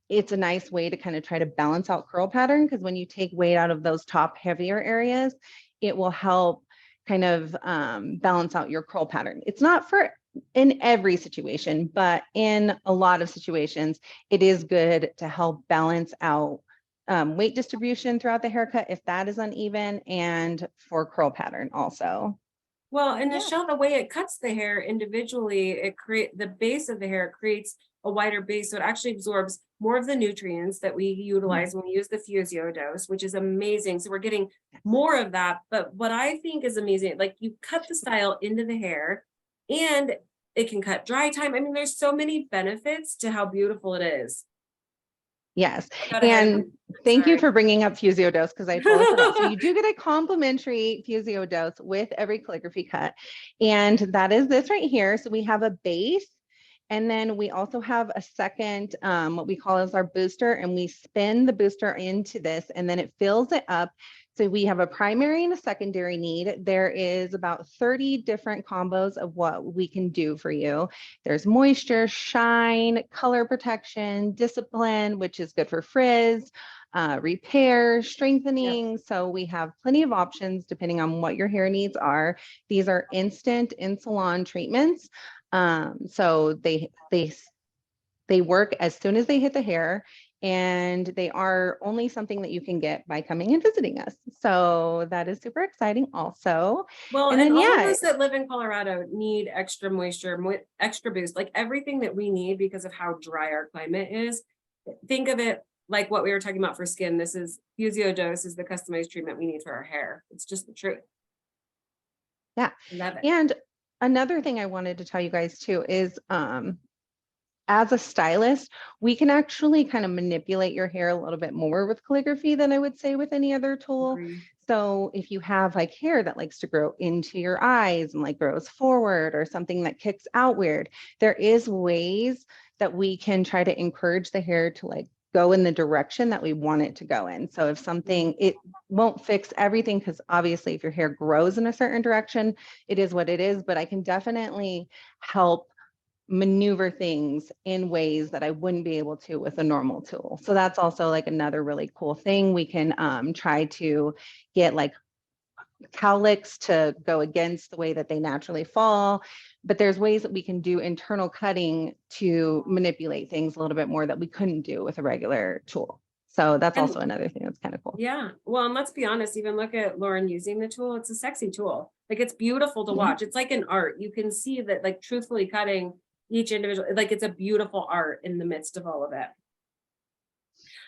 [SPEAKER 4] It's a nice way to kind of try to balance out curl pattern, because when you take weight out of those top heavier areas, it will help kind of balance out your curl pattern. It's not for in every situation, but in a lot of situations, it is good to help balance out weight distribution throughout the haircut if that is uneven, and for curl pattern also.
[SPEAKER 1] Well, and
[SPEAKER 3] Yeah.
[SPEAKER 1] Michelle, the way it cuts the hair individually, the base of the hair creates a wider base. So it actually absorbs more of the nutrients that we utilize when we use the fusio dose, which is amazing. So we're getting more of that. But what I think is amazing, like you cut the style into the hair and it can cut dry time. I mean, there's so many benefits to how beautiful it is.
[SPEAKER 4] Yes.
[SPEAKER 1] Got ahead of
[SPEAKER 4] And
[SPEAKER 1] me.
[SPEAKER 4] thank you
[SPEAKER 1] Sorry.
[SPEAKER 4] for bringing up fusio dose, because I totally forgot. So you do get a complimentary fusio dose with every calligraphy cut. And that is this right here. So we have a base, and then we also have a second, what we call as our booster, and we spin the booster into this, and then it fills it up. So we have a primary and a secondary need. There is about 30 different combos of what we can do for you. There's moisture, shine, color protection, discipline, which is good for frizz, repair, strengthening. So we have plenty of options depending on what your hair needs are. These are instant in salon treatments. So they work as soon as they hit the hair, and they are only something that you can get by coming and visiting us. So that is super exciting also.
[SPEAKER 1] Well,
[SPEAKER 4] And
[SPEAKER 1] and
[SPEAKER 4] then,
[SPEAKER 1] all of
[SPEAKER 4] yeah.
[SPEAKER 1] us that live in Colorado need extra moisture, extra boost, like everything that we need because of how dry our climate is. Think of it like what we were talking about for skin. This is fusio dose is the customized treatment we need for our hair. It's just the truth.
[SPEAKER 4] Yeah.
[SPEAKER 1] Love it.
[SPEAKER 4] And another thing I wanted to tell you guys too is as a stylist, we can actually kind of manipulate your hair a little bit more with calligraphy than I would say with any other tool.
[SPEAKER 1] Agree.
[SPEAKER 4] So if you have like hair that likes to grow into your eyes and like grows forward, or something that kicks outward, there is ways that we can try to encourage the hair to like go in the direction that we want it to go in. So if something, it won't fix everything, because obviously if your hair grows in a certain direction, it is what it is, but I can definitely help maneuver things in ways that I wouldn't be able to with a normal tool. So that's also like another really cool thing. We can try to get like cowlicks to go against the way that they naturally fall. But there's ways that we can do internal cutting to manipulate things a little bit more that we couldn't do with a regular tool. So that's
[SPEAKER 1] And-
[SPEAKER 4] also another thing that's kind of cool.
[SPEAKER 1] Yeah, well, and let's be honest, even look at Lauren using the tool. It's a sexy tool. Like, it's beautiful to
[SPEAKER 4] Yeah.
[SPEAKER 1] watch. It's like an art. You can see that, like, truthfully cutting each individual, like, it's a beautiful art in the midst of all of it.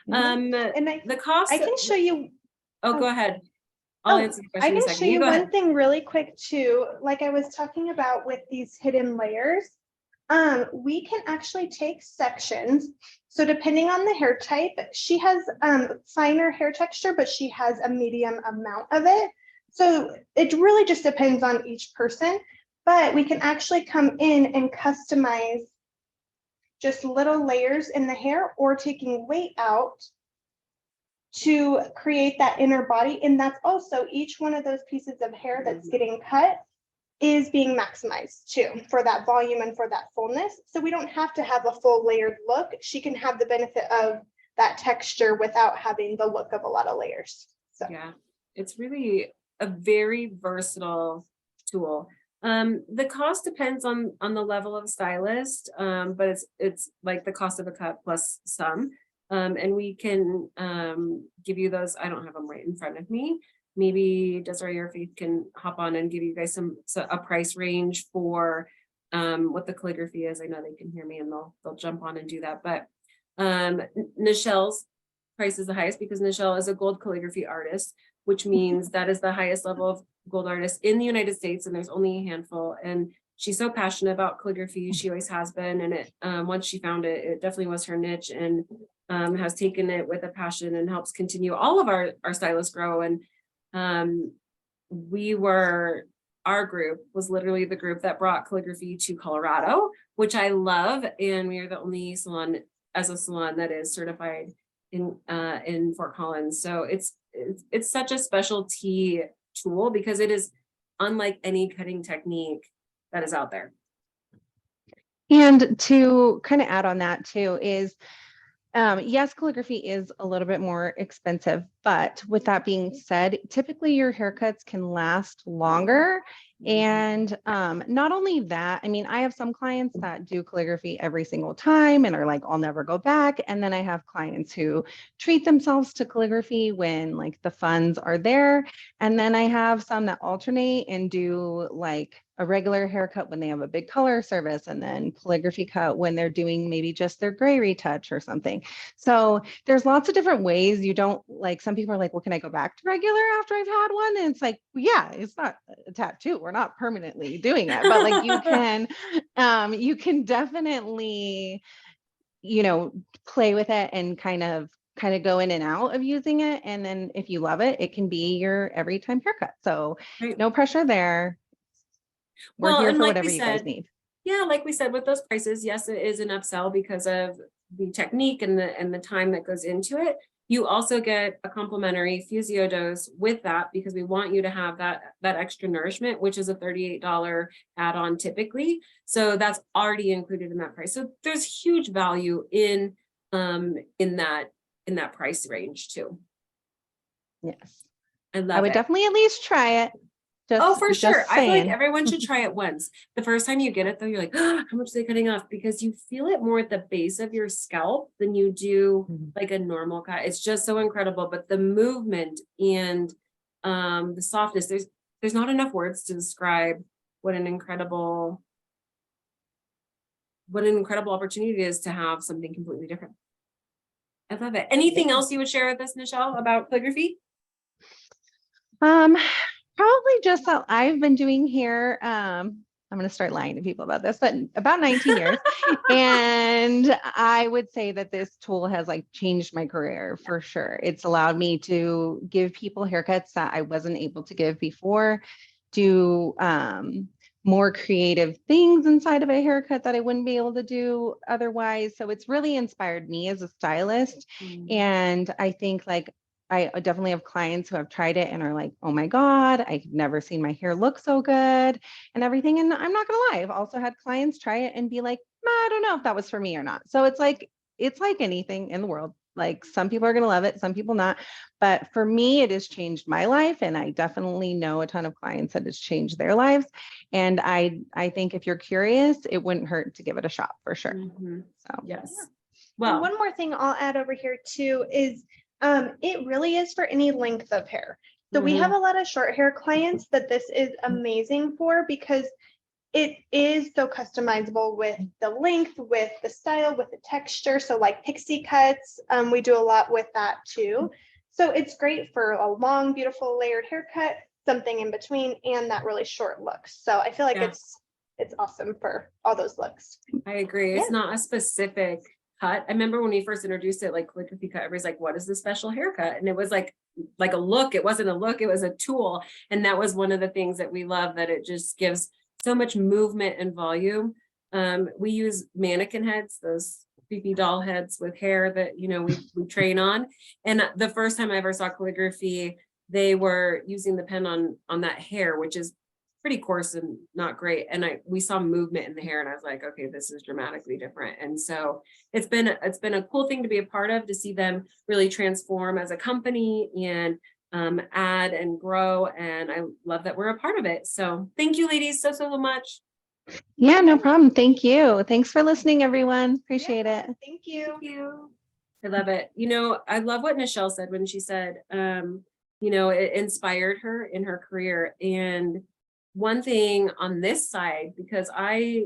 [SPEAKER 3] And
[SPEAKER 1] The cost.
[SPEAKER 3] I can show you,
[SPEAKER 1] Oh, go ahead. I'll answer the
[SPEAKER 3] I
[SPEAKER 1] question in a
[SPEAKER 3] can
[SPEAKER 1] second.
[SPEAKER 3] show you
[SPEAKER 1] go
[SPEAKER 3] one
[SPEAKER 1] ahead.
[SPEAKER 3] thing really quick too, like I was talking about with these hidden layers. We can actually take sections. So depending on the hair type, she has finer hair texture, but she has a medium amount of it. So it really just depends on each person, but we can actually come in and customize just little layers in the hair or taking weight out to create that inner body. And that's also each one of those pieces of hair that's getting cut is being maximized too for that volume and for that fullness. So we don't have to have a full layered look. She can have the benefit of that texture without having the look of a lot of layers. So
[SPEAKER 1] Yeah, it's really a very versatile tool. The cost depends on the level of stylist, but it's like the cost of a cut plus some. And we can give you those. I don't have them right in front of me. Maybe Desiree or Faith can hop on and give you guys a price range for what the calligraphy is. I know they can hear me and they'll jump on and do that. But Nichelle's price is the highest because Nichelle is a gold calligraphy artist, which means that is the highest level of gold artist in the United States, and there's only a handful. And she's so passionate about calligraphy. She always has been, and it once she found it, it definitely was her niche, and has taken it with a passion and helps continue all of our stylists grow. And our group was literally the group that brought calligraphy to Colorado, which I love, and we are the only salon that is certified in Fort Collins. So it's such a specialty tool because it is unlike any cutting technique that is out there.
[SPEAKER 4] And to kind of add on that too is, yes, calligraphy is a little bit more expensive, but with that being said, typically your haircuts can last longer. And not only that, I mean, I have some clients that do calligraphy every single time and are like, I'll never go back. And then I have clients who treat themselves to calligraphy when like the funds are there. And then I have some that alternate and do like a regular haircut when they have a big color service, and then calligraphy cut when they're doing maybe just their gray retouch or something. So there's lots of different ways. You don't like, some people are like, well, can I go back to regular after I've had one? And it's like, well, yeah, it's not a tattoo. We're not permanently doing it, but like you can definitely, play with it and kind of go in and out of using it. And then if you love it, it can be your every time haircut. So
[SPEAKER 1] Right.
[SPEAKER 4] no pressure there. We're
[SPEAKER 1] Well,
[SPEAKER 4] here
[SPEAKER 1] and
[SPEAKER 4] for
[SPEAKER 1] like
[SPEAKER 4] whatever
[SPEAKER 1] we
[SPEAKER 4] you guys
[SPEAKER 1] said,
[SPEAKER 4] need.
[SPEAKER 1] yeah, like we said, with those prices, yes, it is an upsell because of the technique and the time that goes into it. You also get a complimentary fusio dose with that because we want you to have that extra nourishment, which is a $38 add-on typically. So that's already included in that price. So there's huge value in that price range too.
[SPEAKER 4] Yes.
[SPEAKER 1] I love
[SPEAKER 4] I would
[SPEAKER 1] it.
[SPEAKER 4] definitely at least try it.
[SPEAKER 1] Oh, for sure.
[SPEAKER 4] Just
[SPEAKER 1] I feel like
[SPEAKER 4] saying.
[SPEAKER 1] everyone should try it once. The first time you get it though, you're like, oh, how much are they cutting off? Because you feel it more at the base of your scalp than you do like a normal cut. It's just so incredible. But the movement and the softness, there's not enough words to describe what an incredible opportunity it is to have something completely different. I love it. Anything else you would share with us, Nichelle, about calligraphy?
[SPEAKER 4] Probably just that I've been doing hair. I'm going to start lying to people about this, but about 19 years. And I would say that this tool has like changed my career for sure. It's allowed me to give people haircuts that I wasn't able to give before, do more creative things inside of a haircut that I wouldn't be able to do otherwise. So it's really inspired me as a stylist. And I think like I definitely have clients who have tried it and are like, oh my God, I've never seen my hair look so good and everything. And I'm not going to lie, I've also had clients try it and be like, I don't know if that was for me or not. So it's like anything in the world. Like some people are going to love it, some people not. But for me, it has changed my life. And I definitely know a ton of clients that it's changed their lives. And I think if you're curious, it wouldn't hurt to give it a shot for sure.
[SPEAKER 1] Mhm.
[SPEAKER 4] So
[SPEAKER 1] Yes.
[SPEAKER 3] And
[SPEAKER 1] Well,
[SPEAKER 3] one more thing I'll add over here too is it really is for any length of hair. So we have a lot of short hair clients that this is amazing for because it is so customizable with the length, with the style, with the texture. So like pixie cuts, we do a lot with that too. So it's great for a long, beautiful layered haircut, something in between, and that really short look. So I feel like
[SPEAKER 1] Yeah.
[SPEAKER 3] it's awesome for all those looks.
[SPEAKER 1] I agree. It's
[SPEAKER 3] Yeah.
[SPEAKER 1] not a specific cut. I remember when we first introduced it, like calligraphy cut, everybody's like, what is the special haircut? And it was like a look. It wasn't a look, it was a tool. And that was one of the things that we love, that it just gives so much movement and volume. We use mannequin heads, those creepy doll heads with hair that, you know, we train on. And the first time I ever saw calligraphy, they were using the pen on that hair, which is pretty coarse and not great. And we saw movement in the hair, and I was like, okay, this is dramatically different. And so it's been a cool thing to be a part of, to see them really transform as a company and add and grow. And I love that we're a part of it. So thank you, ladies, so much.
[SPEAKER 4] yeah, no problem. Thank you. Thanks for listening, everyone. Appreciate it.
[SPEAKER 3] Thank you.
[SPEAKER 1] Thank you. I love it. You know, I love what Nichelle said when she said, you know, it inspired her in her career. And one thing on this side, because I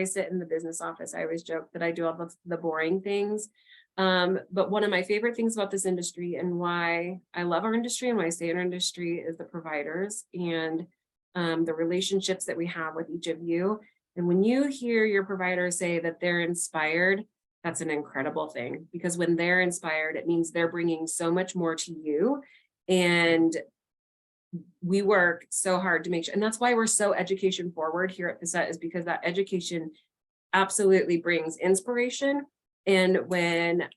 [SPEAKER 1] sit in the business office, I always joke that I do all the boring things. But one of my favorite things about this industry, and why I love our industry and why I stay in our industry, is the providers and the relationships that we have with each of you. And when you hear your provider say that they're inspired, that's an incredible thing, because when they're inspired, it means they're bringing so much more to you. And we work so hard to make sure, and that's why we're so education forward here at Facetté, is because that education absolutely brings inspiration. And when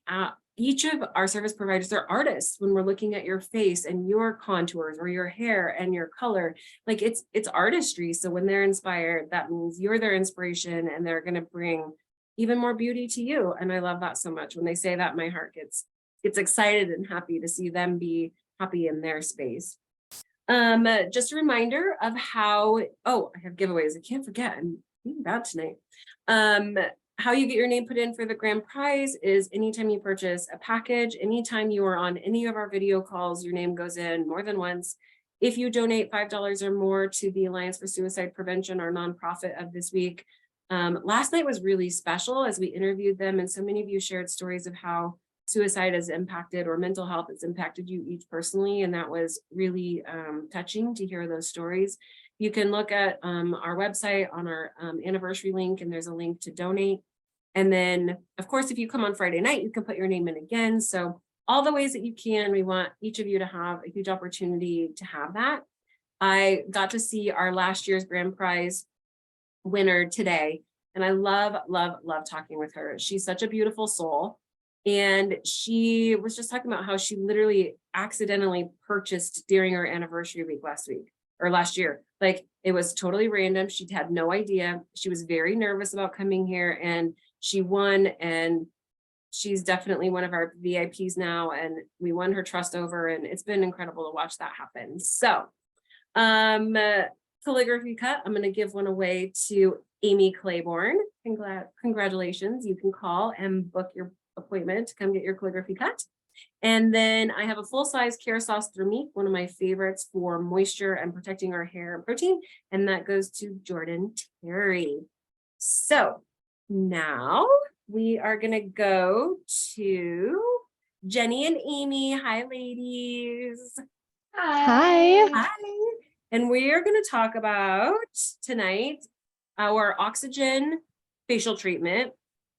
[SPEAKER 1] each of our service providers are artists, when we're looking at your face and your contours or your hair and your color, like it's artistry. So when they're inspired, that means you're their inspiration, and they're going to bring even more beauty to you. And I love that so much. When they say that, my heart gets excited and happy to see them be happy in their space. Just a reminder of how, I have giveaways. I can't forget. I'm being bad tonight. How you get your name put in for the grand prize is anytime you purchase a package, anytime you are on any of our video calls, your name goes in more than once. If you donate $5 or more to the Alliance for Suicide Prevention, our nonprofit of this week. Last night was really special as we interviewed them, and so many of you shared stories of how suicide has impacted, or mental health has impacted you each personally. And that was really touching to hear those stories. You can look at our website on our anniversary link, and there's a link to donate. And then, of course, if you come on Friday night, you can put your name in again. So all the ways that you can, we want each of you to have a huge opportunity to have that. I got to see our last year's grand prize winner today, and I love talking with her. She's such a beautiful soul. And she was just talking about how she literally accidentally purchased during her anniversary week last year. Like, it was totally random. She had no idea. She was very nervous about coming here, and she won. And she's definitely one of our VIPs now. And we won her trust over, and it's been incredible to watch that happen. So, Calligraphy Cut, I'm going to give one away to Amy Claiborne. Congratulations. You can call and book your appointment to come get your calligraphy cut. And then I have a full-size Care Sauce Thermique, one of my favorites for moisture and protecting our hair and protein, and that goes to Jordan Terry. So now we are going to go to Jenny and Amy. Hi, ladies.
[SPEAKER 4] Hi.
[SPEAKER 1] Hi. And we are going to talk about tonight our oxygen facial treatment.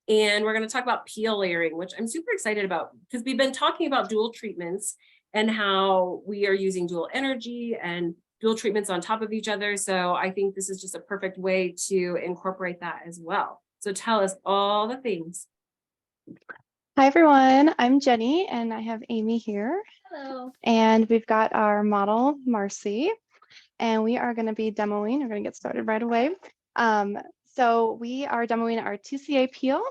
[SPEAKER 1] And we're going to talk about peel layering, which I'm super excited about, because we've been talking about dual treatments and how we are using dual energy and dual treatments on top of each other. So I think this is just a perfect way to incorporate that as well. So tell us all the things.
[SPEAKER 6] Hi everyone, I'm Jenny and I have Amy here.
[SPEAKER 3] Hello.
[SPEAKER 6] And we've got our model, Marcy, and we are going to be demoing. We're going to get started right away. So we are demoing our TCA peel.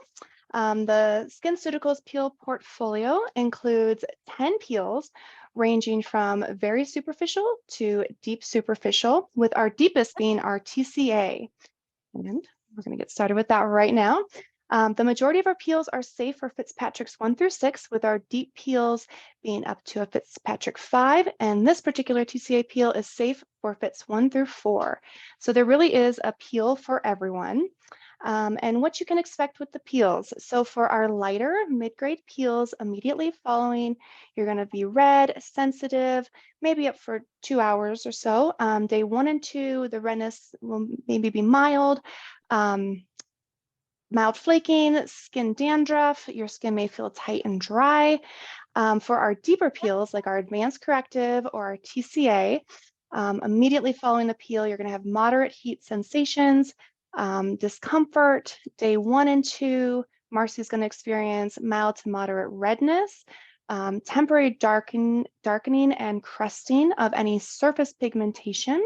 [SPEAKER 6] The SkinCeuticals peel portfolio includes 10 peels ranging from very superficial to deep superficial, with our deepest being our TCA. And we're going to get started with that right now. The majority of our peels are safe for Fitzpatrick's 1 through 6, with our deep peels being up to a Fitzpatrick 5. And this particular TCA peel is safe for Fitz 1 through 4. So there really is a peel for everyone. And what you can expect with the peels. So for our lighter mid-grade peels immediately following, you're going to be red, sensitive, maybe up for 2 hours or so. Day 1 and 2, the redness will maybe be mild. Mild flaking, skin dandruff, your skin may feel tight and dry. For our deeper peels, like our advanced corrective or our TCA, immediately following the peel, you're going to have moderate heat sensations, discomfort. Day 1 and 2, Marcy's going to experience mild to moderate redness, temporary darkening and crusting of any surface pigmentation.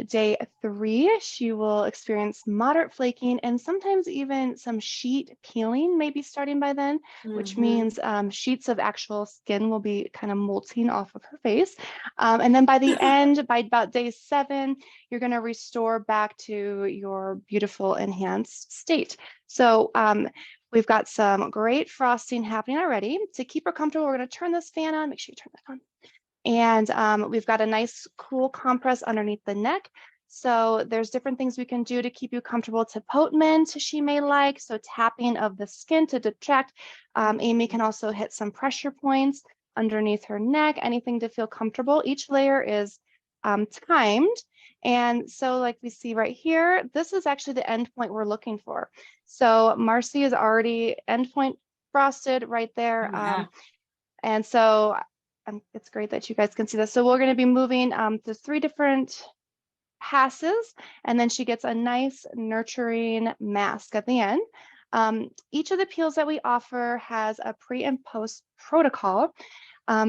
[SPEAKER 6] Day 3, she will experience moderate flaking and sometimes even some sheet peeling, maybe starting by then, which means sheets of actual skin will be kind of molting off of her face. And then by the end, by about day 7, you're going to restore back to your beautiful enhanced state. So we've got some great frosting happening already. To keep her comfortable, we're going to turn this fan on. Make sure you turn that on. And we've got a nice cool compress underneath the neck. So there's different things we can do to keep you comfortable. Tapotement she may like, so tapping of the skin to detract. Amy can also hit some pressure points underneath her neck, anything to feel comfortable. Each layer is timed. And so like we see right here, this is actually the end point we're looking for. So Marcy is already endpoint frosted right there.
[SPEAKER 1] Yeah.
[SPEAKER 6] And so it's great that you guys can see this. So we're going to be moving to 3 different passes, and then she gets a nice nurturing mask at the end. Each of the peels that we offer has a pre and post protocol.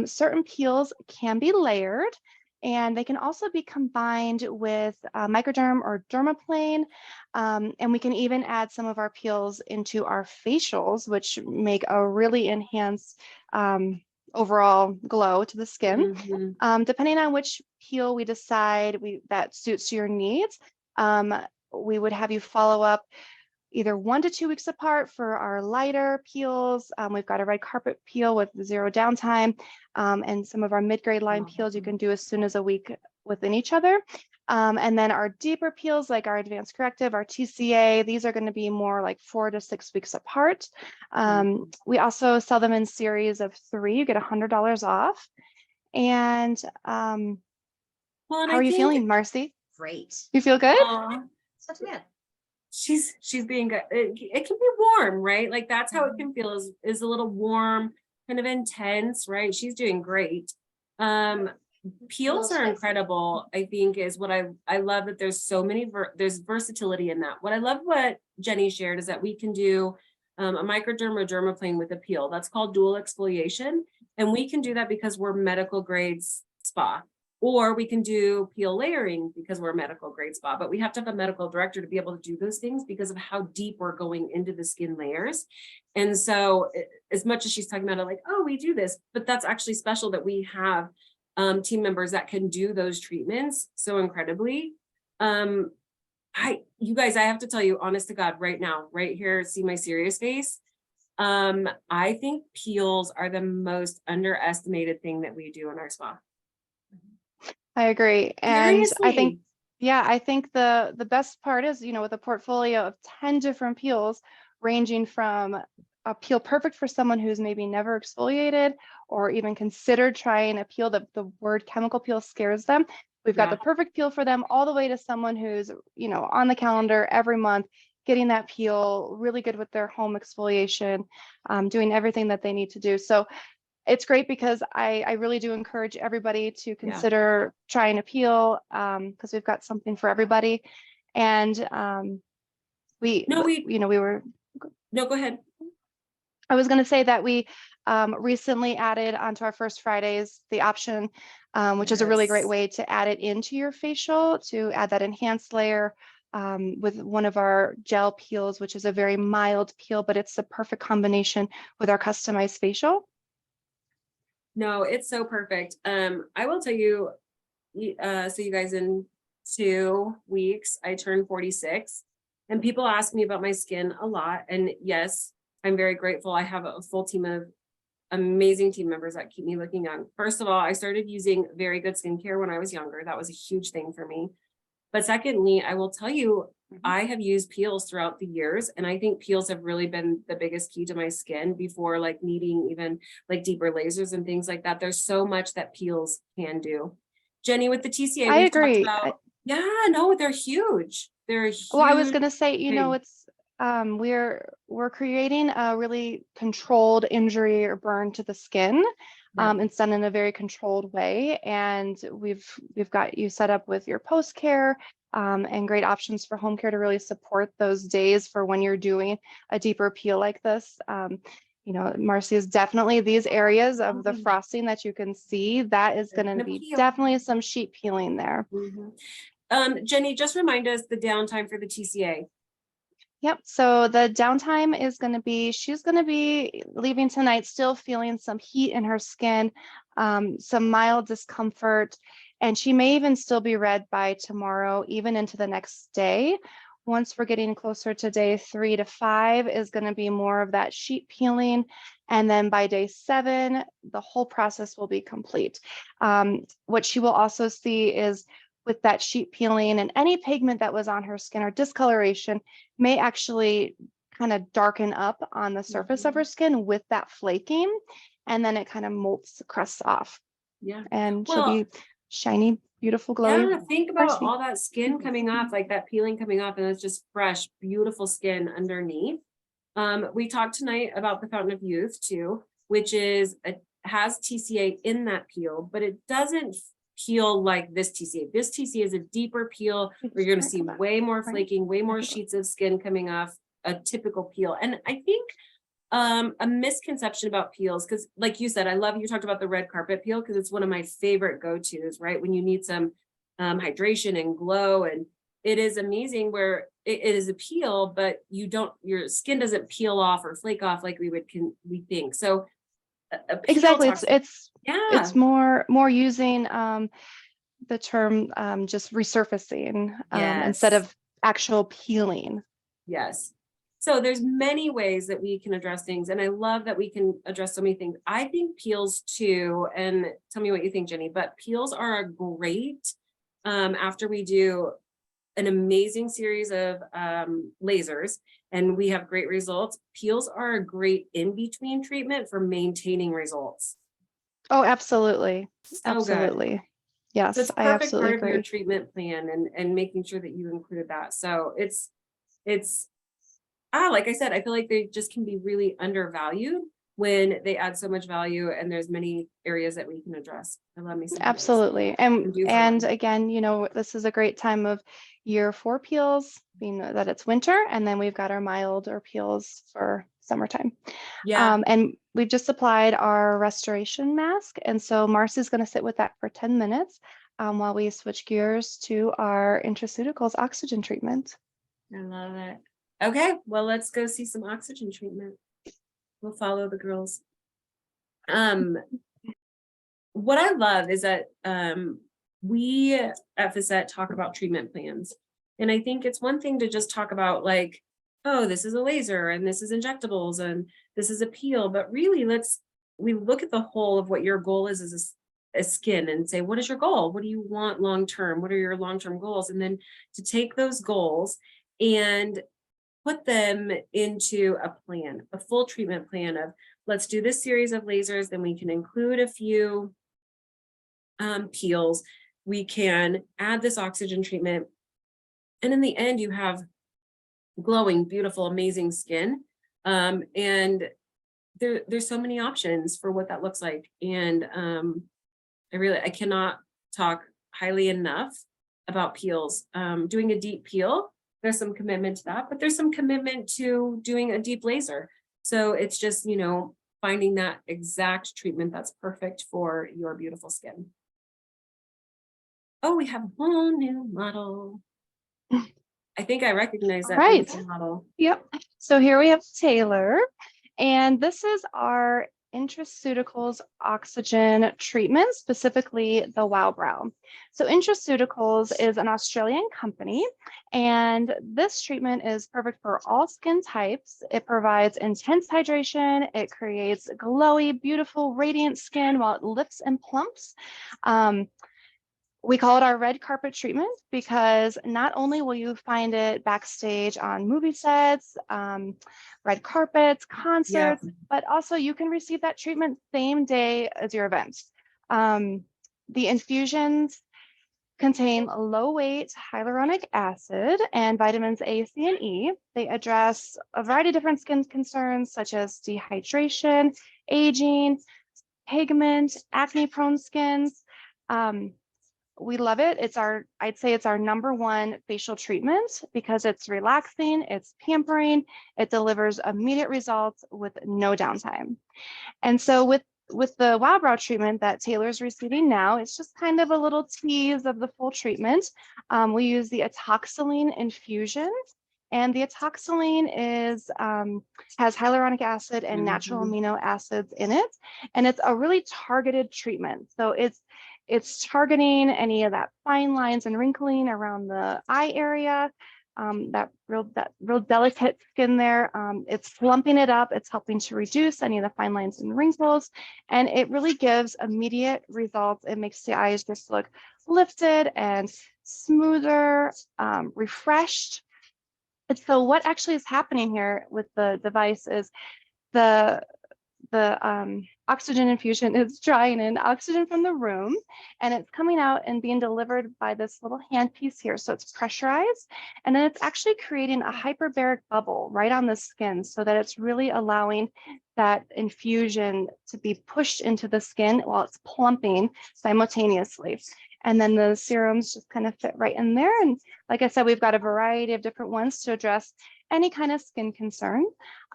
[SPEAKER 6] Certain peels can be layered, and they can also be combined with microderm or dermaplane. And we can even add some of our peels into our facials, which make a really enhanced overall glow to the skin. Depending on which peel we decide that suits your needs, we would have you follow up either 1 to 2 weeks apart for our lighter peels. We've got a red carpet peel with 0 downtime, and some of our mid-grade line peels you can do as soon as a week within each other. And then our deeper peels, like our advanced corrective, our TCA, these are going to be more like 4 to 6 weeks apart. We also sell them in series of 3. You get $100 off. And
[SPEAKER 1] Well,
[SPEAKER 6] how are you feeling, Marcy?
[SPEAKER 1] Great.
[SPEAKER 6] You feel good?
[SPEAKER 1] Such a she's being good. It can be warm, right? Like that's how it can feel, is a little warm, kind of intense, right? She's doing great. Peels are incredible, I think, is what I love, that there's so many there's versatility in that. What I love what Jenny shared is that we can do a microderm or dermaplane with a peel. That's called dual exfoliation, and we can do that because we're medical grade spa. Or we can do peel layering because we're a medical grade spa, but we have to have a medical director to be able to do those things because of how deep we're going into the skin layers. And so as much as she's talking about it, like, oh, we do this, but that's actually special that we have team members that can do those treatments so incredibly. You guys, I have to tell you, honest to God, right now, right here, see my serious face. I think peels are the most underestimated thing that we do in our spa.
[SPEAKER 6] I agree. And
[SPEAKER 1] Seriously.
[SPEAKER 6] I think, yeah, I think the best part is, with a portfolio of 10 different peels, ranging from a peel perfect for someone who's maybe never exfoliated or even considered trying a peel that the word chemical peel scares them. We've got the perfect peel for them, all the way to someone who's, on the calendar every month, getting that peel really good with their home exfoliation, doing everything that they need to do. So it's great because I really do encourage everybody to consider trying a peel, because we've got something for everybody. And
[SPEAKER 1] No, go ahead.
[SPEAKER 6] I was going to say that we recently added onto our First Fridays the option, which is a really great way to add it into your facial, to add that enhanced layer with one of our gel peels, which is a very mild peel, but it's the perfect combination with our customized facial.
[SPEAKER 1] No, it's so perfect. I will tell you, so you guys, in 2 weeks, I turned 46, and people ask me about my skin a lot. And yes, I'm very grateful. I have a full team of amazing team members that keep me looking young. First of all, I started using very good skincare when I was younger. That was a huge thing for me. But secondly, I will tell you, I have used peels throughout the years, and I think peels have really been the biggest key to my skin before like needing even like deeper lasers and things like that. There's so much that peels can do. Jenny, with the TCA,
[SPEAKER 6] I
[SPEAKER 1] we've talked
[SPEAKER 6] agree.
[SPEAKER 1] about, yeah, no, they're huge. They're huge.
[SPEAKER 6] Well, I was going to say, you know,
[SPEAKER 1] thing.
[SPEAKER 6] it's we're creating a really controlled injury or burn to the skin.
[SPEAKER 1] Yeah.
[SPEAKER 6] It's done in a very controlled way, and we've got you set up with your post care and great options for home care to really support those days for when you're doing a deeper peel like this. You know, Marcy, is definitely these areas of the frosting that you can see, that is going to be
[SPEAKER 1] peel.
[SPEAKER 6] definitely some sheet peeling there.
[SPEAKER 1] Jenny, just remind us the downtime for the TCA.
[SPEAKER 6] Yep. So the downtime is going to be, she's going to be leaving tonight still feeling some heat in her skin, some mild discomfort, and she may even still be red by tomorrow, even into the next day. Once we're getting closer to day 3 to 5 is going to be more of that sheet peeling. And then by day 7, the whole process will be complete. What she will also see is with that sheet peeling and any pigment that was on her skin or discoloration may actually kind of darken up on the surface of her skin with that flaking, and then it kind of molts the crust off.
[SPEAKER 1] Yeah.
[SPEAKER 6] And she'll be shiny, beautiful, glowy.
[SPEAKER 1] Yeah, think about
[SPEAKER 6] Marcy.
[SPEAKER 1] all that skin coming off, like that peeling coming off, and it's just fresh, beautiful skin underneath. We talked tonight about the Fountain of Youth too, which is has TCA in that peel, but it doesn't peel like this TCA. This TCA is a deeper peel where you're going to see way more flaking, way more sheets of skin coming off a typical peel. And I think a misconception about peels, because like you said, I love you talked about the red carpet peel because it's one of my favorite go-tos, right? When you need some hydration and glow, and it is amazing where it is a peel, but your skin doesn't peel off or flake off like we think. So a peel
[SPEAKER 6] Exactly.
[SPEAKER 1] talks-
[SPEAKER 6] It's more using the term just resurfacing instead
[SPEAKER 1] Yes.
[SPEAKER 6] of actual peeling.
[SPEAKER 1] Yes. So there's many ways that we can address things, and I love that we can address so many things. I think peels too, and tell me what you think, Jenny, but peels are a great, after we do an amazing series of lasers and we have great results, peels are a great in-between treatment for maintaining results.
[SPEAKER 6] Oh, absolutely.
[SPEAKER 1] So
[SPEAKER 6] Absolutely.
[SPEAKER 1] good.
[SPEAKER 6] Yes,
[SPEAKER 1] So it's a
[SPEAKER 6] I
[SPEAKER 1] perfect
[SPEAKER 6] absolutely
[SPEAKER 1] part of your
[SPEAKER 6] agree.
[SPEAKER 1] treatment plan, and making sure that you include that. So it's like I said, I feel like they just can be really undervalued when they add so much value, and there's many areas that we can address. I love me some peels.
[SPEAKER 6] Absolutely.
[SPEAKER 1] And do
[SPEAKER 6] And
[SPEAKER 1] fun.
[SPEAKER 6] again, you know, this is a great time of year for peels, being that it's winter, and then we've got our milder peels for summertime.
[SPEAKER 1] Yeah.
[SPEAKER 6] And we've just applied our restoration mask. And so Marcy's going to sit with that for 10 minutes while we switch gears to our intraceuticals oxygen treatment.
[SPEAKER 1] I love it. Okay, well, let's go see some oxygen treatment. We'll follow the girls. What I love is that we at Facetté talk about treatment plans. And I think it's one thing to just talk about like, oh, this is a laser and this is injectables and this is a peel, but really we look at the whole of what your goal is as a skin and say, what is your goal? What do you want long-term? What are your long-term goals? And then to take those goals and put them into a plan, a full treatment plan of let's do this series of lasers, then we can include a few peels, we can add this oxygen treatment, and in the end you have glowing, beautiful, amazing skin. And there's so many options for what that looks like. And I cannot talk highly enough about peels. Doing a deep peel, there's some commitment to that, but there's some commitment to doing a deep laser. So it's just, you know, finding that exact treatment that's perfect for your beautiful skin. Oh, we have a whole new model. I think I recognize that
[SPEAKER 6] Right.
[SPEAKER 1] from the model.
[SPEAKER 6] Yep. So here we have Taylor, and this is our Intraceuticals oxygen treatment, specifically the Wow Brow. So Intraceuticals is an Australian company, and this treatment is perfect for all skin types. It provides intense hydration. It creates glowy, beautiful, radiant skin while it lifts and plumps. We call it our red carpet treatment because not only will you find it backstage on movie sets, red carpets, concerts, but also you can receive that treatment same day as your event. The infusions contain low weight hyaluronic acid and vitamins A, C, and E. They address a variety of different skin concerns such as dehydration, aging, pigment, acne prone skins. We love it. I'd say it's our #1 facial treatment because it's relaxing, it's pampering, it delivers immediate results with no downtime. And so with the Wow Brow treatment that Taylor's receiving now, it's just kind of a little tease of the full treatment. We use the atoxylene infusion, and the atoxylene has hyaluronic acid and natural amino acids in it, and it's a really targeted treatment. So it's targeting any of that fine lines and wrinkling around the eye area, that real delicate skin there. It's plumping it up. It's helping to reduce any of the fine lines and wrinkles, and it really gives immediate results. It makes the eyes just look lifted and smoother, refreshed. And so what actually is happening here with the device is the oxygen infusion is drawing in oxygen from the room, and it's coming out and being delivered by this little handpiece here. So it's pressurized, and then it's actually creating a hyperbaric bubble right on the skin so that it's really allowing that infusion to be pushed into the skin while it's plumping simultaneously. And then the serums just kind of fit right in there. And like I said, we've got a variety of different ones to address any kind of skin concern.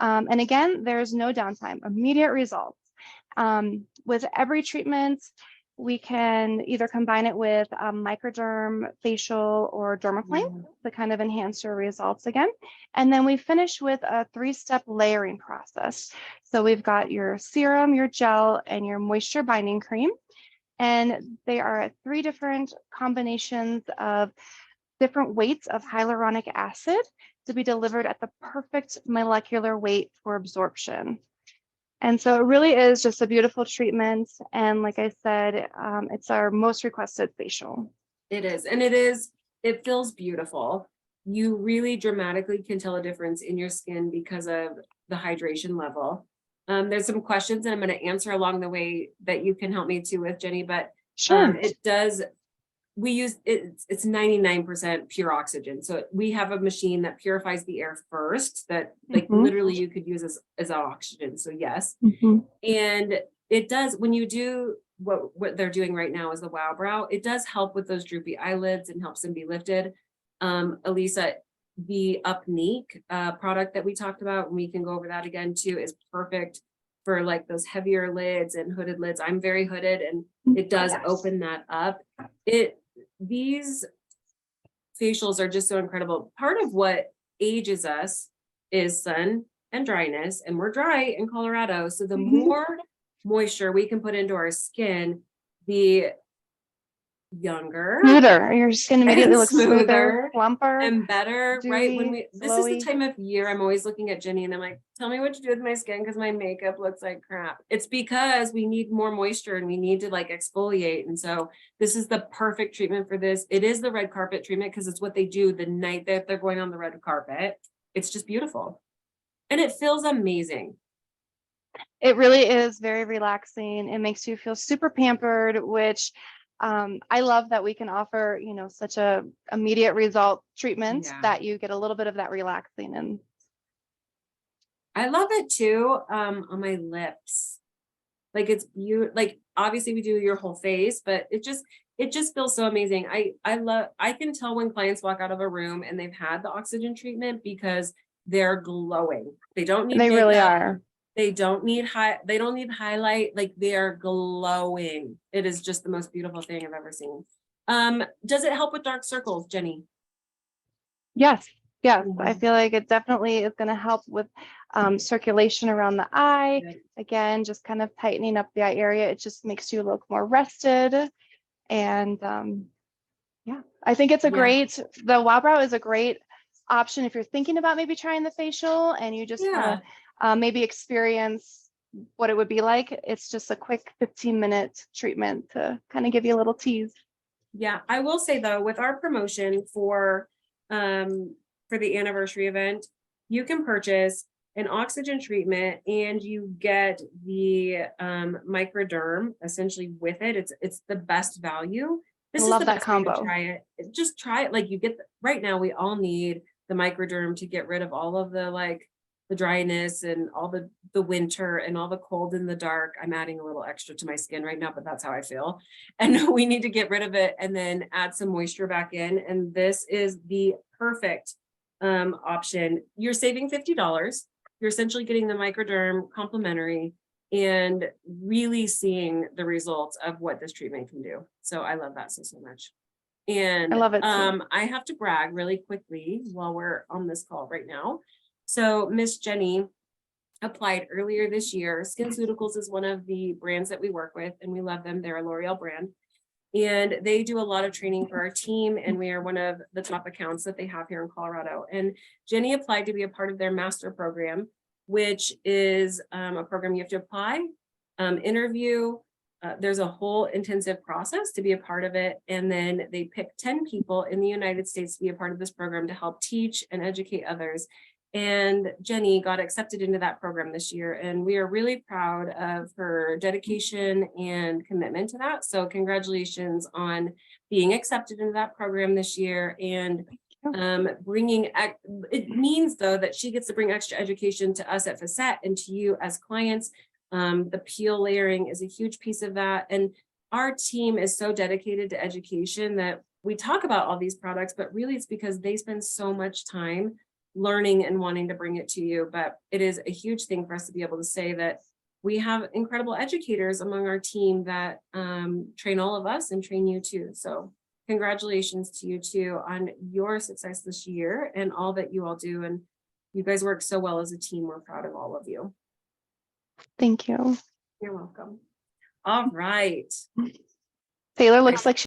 [SPEAKER 6] And again, there's no downtime, immediate results. With every treatment, we can either combine it with microderm, facial, or dermaplane to kind of enhance your results again. And then we finish with a 3-step layering process. So we've got your serum, your gel, and your moisture binding cream. And they are 3 different combinations of different weights of hyaluronic acid to be delivered at the perfect molecular weight for absorption. And so it really is just a beautiful treatment. And like I said, it's our most requested facial.
[SPEAKER 1] It is. And it feels beautiful. You really dramatically can tell a difference in your skin because of the hydration level. There's some questions and I'm going to answer along the way that you can help me too with, Jenny, but
[SPEAKER 6] Sure.
[SPEAKER 1] we use it's 99% pure oxygen. So we have a machine that purifies the air first that like literally you could use as oxygen. So yes. And it does, when you do what they're doing right now is the Wow Brow, it does help with those droopy eyelids and helps them be lifted. Elisa, the Upneek product that we talked about, and we can go over that again too, is perfect for like those heavier lids and hooded lids. I'm very hooded and it does open that up. These facials are just so incredible. Part of what ages us is sun and dryness, and we're dry in Colorado. So the more moisture we can put into our skin, the younger,
[SPEAKER 6] Smoother. Your skin immediately looks smoother,
[SPEAKER 1] smoother
[SPEAKER 6] plumper,
[SPEAKER 1] and better, right?
[SPEAKER 6] dewy,
[SPEAKER 1] This is the
[SPEAKER 6] glowy.
[SPEAKER 1] time of year I'm always looking at Jenny and I'm like, tell me what to do with my skin because my makeup looks like crap. It's because we need more moisture and we need to like exfoliate. And so this is the perfect treatment for this. It is the red carpet treatment because it's what they do the night that they're going on the red carpet. It's just beautiful. And it feels amazing.
[SPEAKER 6] It really is very relaxing. It makes you feel super pampered, which I love that we can offer, such a immediate result treatment that you get a little bit of that relaxing. And
[SPEAKER 1] I love it too on my lips. Like it's beautiful. Like obviously we do your whole face, but it just feels so amazing. I can tell when clients walk out of a room and they've had the oxygen treatment because they're glowing. They don't need
[SPEAKER 6] they really
[SPEAKER 1] makeup.
[SPEAKER 6] are.
[SPEAKER 1] They don't need highlight, like they are glowing. It is just the most beautiful thing I've ever seen. Does it help with dark circles, Jenny?
[SPEAKER 6] Yes, yes. I
[SPEAKER 1] Mhm.
[SPEAKER 6] feel like it definitely is going to help with circulation around the eye.
[SPEAKER 1] Yeah.
[SPEAKER 6] Again, just kind of tightening up the eye area. It just makes you look more rested. And yeah, I think it's a
[SPEAKER 1] Yeah.
[SPEAKER 6] the wow brow is a great option if you're thinking about maybe trying the facial and you just want
[SPEAKER 1] Yeah.
[SPEAKER 6] to maybe experience what it would be like. It's just a quick 15-minute treatment to kind of give you a little tease.
[SPEAKER 1] Yeah, I will say though, with our promotion for the anniversary event, you can purchase an oxygen treatment and you get the microderm essentially with it. It's the best value. This is
[SPEAKER 6] Love
[SPEAKER 1] the
[SPEAKER 6] that
[SPEAKER 1] best way to
[SPEAKER 6] combo.
[SPEAKER 1] try it. Just try it. Like you get right now, we all need the microderm to get rid of all of the like the dryness and all the winter and all the cold in the dark. I'm adding a little extra to my skin right now, but that's how I feel. And we need to get rid of it and then add some moisture back in. And this is the perfect option. You're saving $50. You're essentially getting the microderm complimentary and really seeing the results of what this treatment can do. So I love that so much. And
[SPEAKER 6] I love it too.
[SPEAKER 1] I have to brag really quickly while we're on this call right now. So Miss Jenny applied earlier this year. SkinCeuticals is one of the brands that we work with and we love them. They're a L'Oreal brand. And they do a lot of training for our team. And we are one of the top accounts that they have here in Colorado. And Jenny applied to be a part of their master program, which is a program you have to apply, interview. There's a whole intensive process to be a part of it. And then they pick 10 people in the United States to be a part of this program to help teach and educate others. And Jenny got accepted into that program this year. And we are really proud of her dedication and commitment to that. So congratulations on being accepted into that program this year and bringing, it means though that she gets to bring extra education to us at Facetté and to you as clients. The peel layering is a huge piece of that. And our team is so dedicated to education that we talk about all these products, but really it's because they spend so much time learning and wanting to bring it to you. But it is a huge thing for us to be able to say that we have incredible educators among our team that train all of us and train you too. So congratulations to you too on your success this year and all that you all do. And you guys work so well as a team. We're proud of all of you.
[SPEAKER 6] Thank you.
[SPEAKER 1] You're welcome. All right.
[SPEAKER 6] Taylor looks like she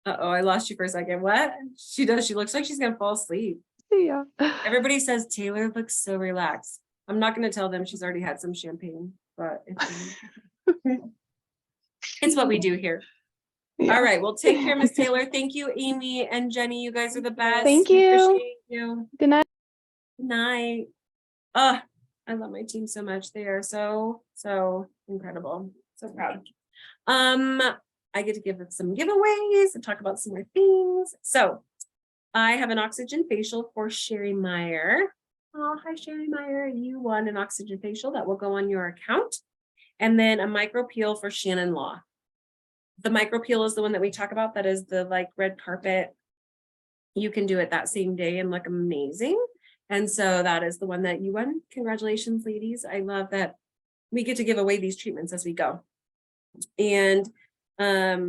[SPEAKER 1] Uh-oh, I lost you for a second. What? She does. She looks like she's gonna fall asleep.
[SPEAKER 6] yeah.
[SPEAKER 1] Everybody says Taylor looks so relaxed. I'm not gonna tell them she's already had some champagne, but it's what we do here.
[SPEAKER 6] Yeah.
[SPEAKER 1] All right. Well, take care, Miss Taylor. Thank you, Amy and Jenny. You guys are the best.
[SPEAKER 6] Thank
[SPEAKER 1] We
[SPEAKER 6] you.
[SPEAKER 1] appreciate you.
[SPEAKER 6] Good night.
[SPEAKER 1] Good night. Oh, I love my team so much. They are so incredible. So proud. I get to give them some giveaways and talk about some more things. So I have an oxygen facial for Sherry Meyer. Oh, hi, Sherry Meyer. You won an oxygen facial that will go on your account. And then a micro peel for Shannon Law. The micro peel is the one that we talk about. That is the like red carpet. You can do it that same day and look amazing. And so that is the one that you won. Congratulations, ladies. I love that we get to give away these treatments as we go. And I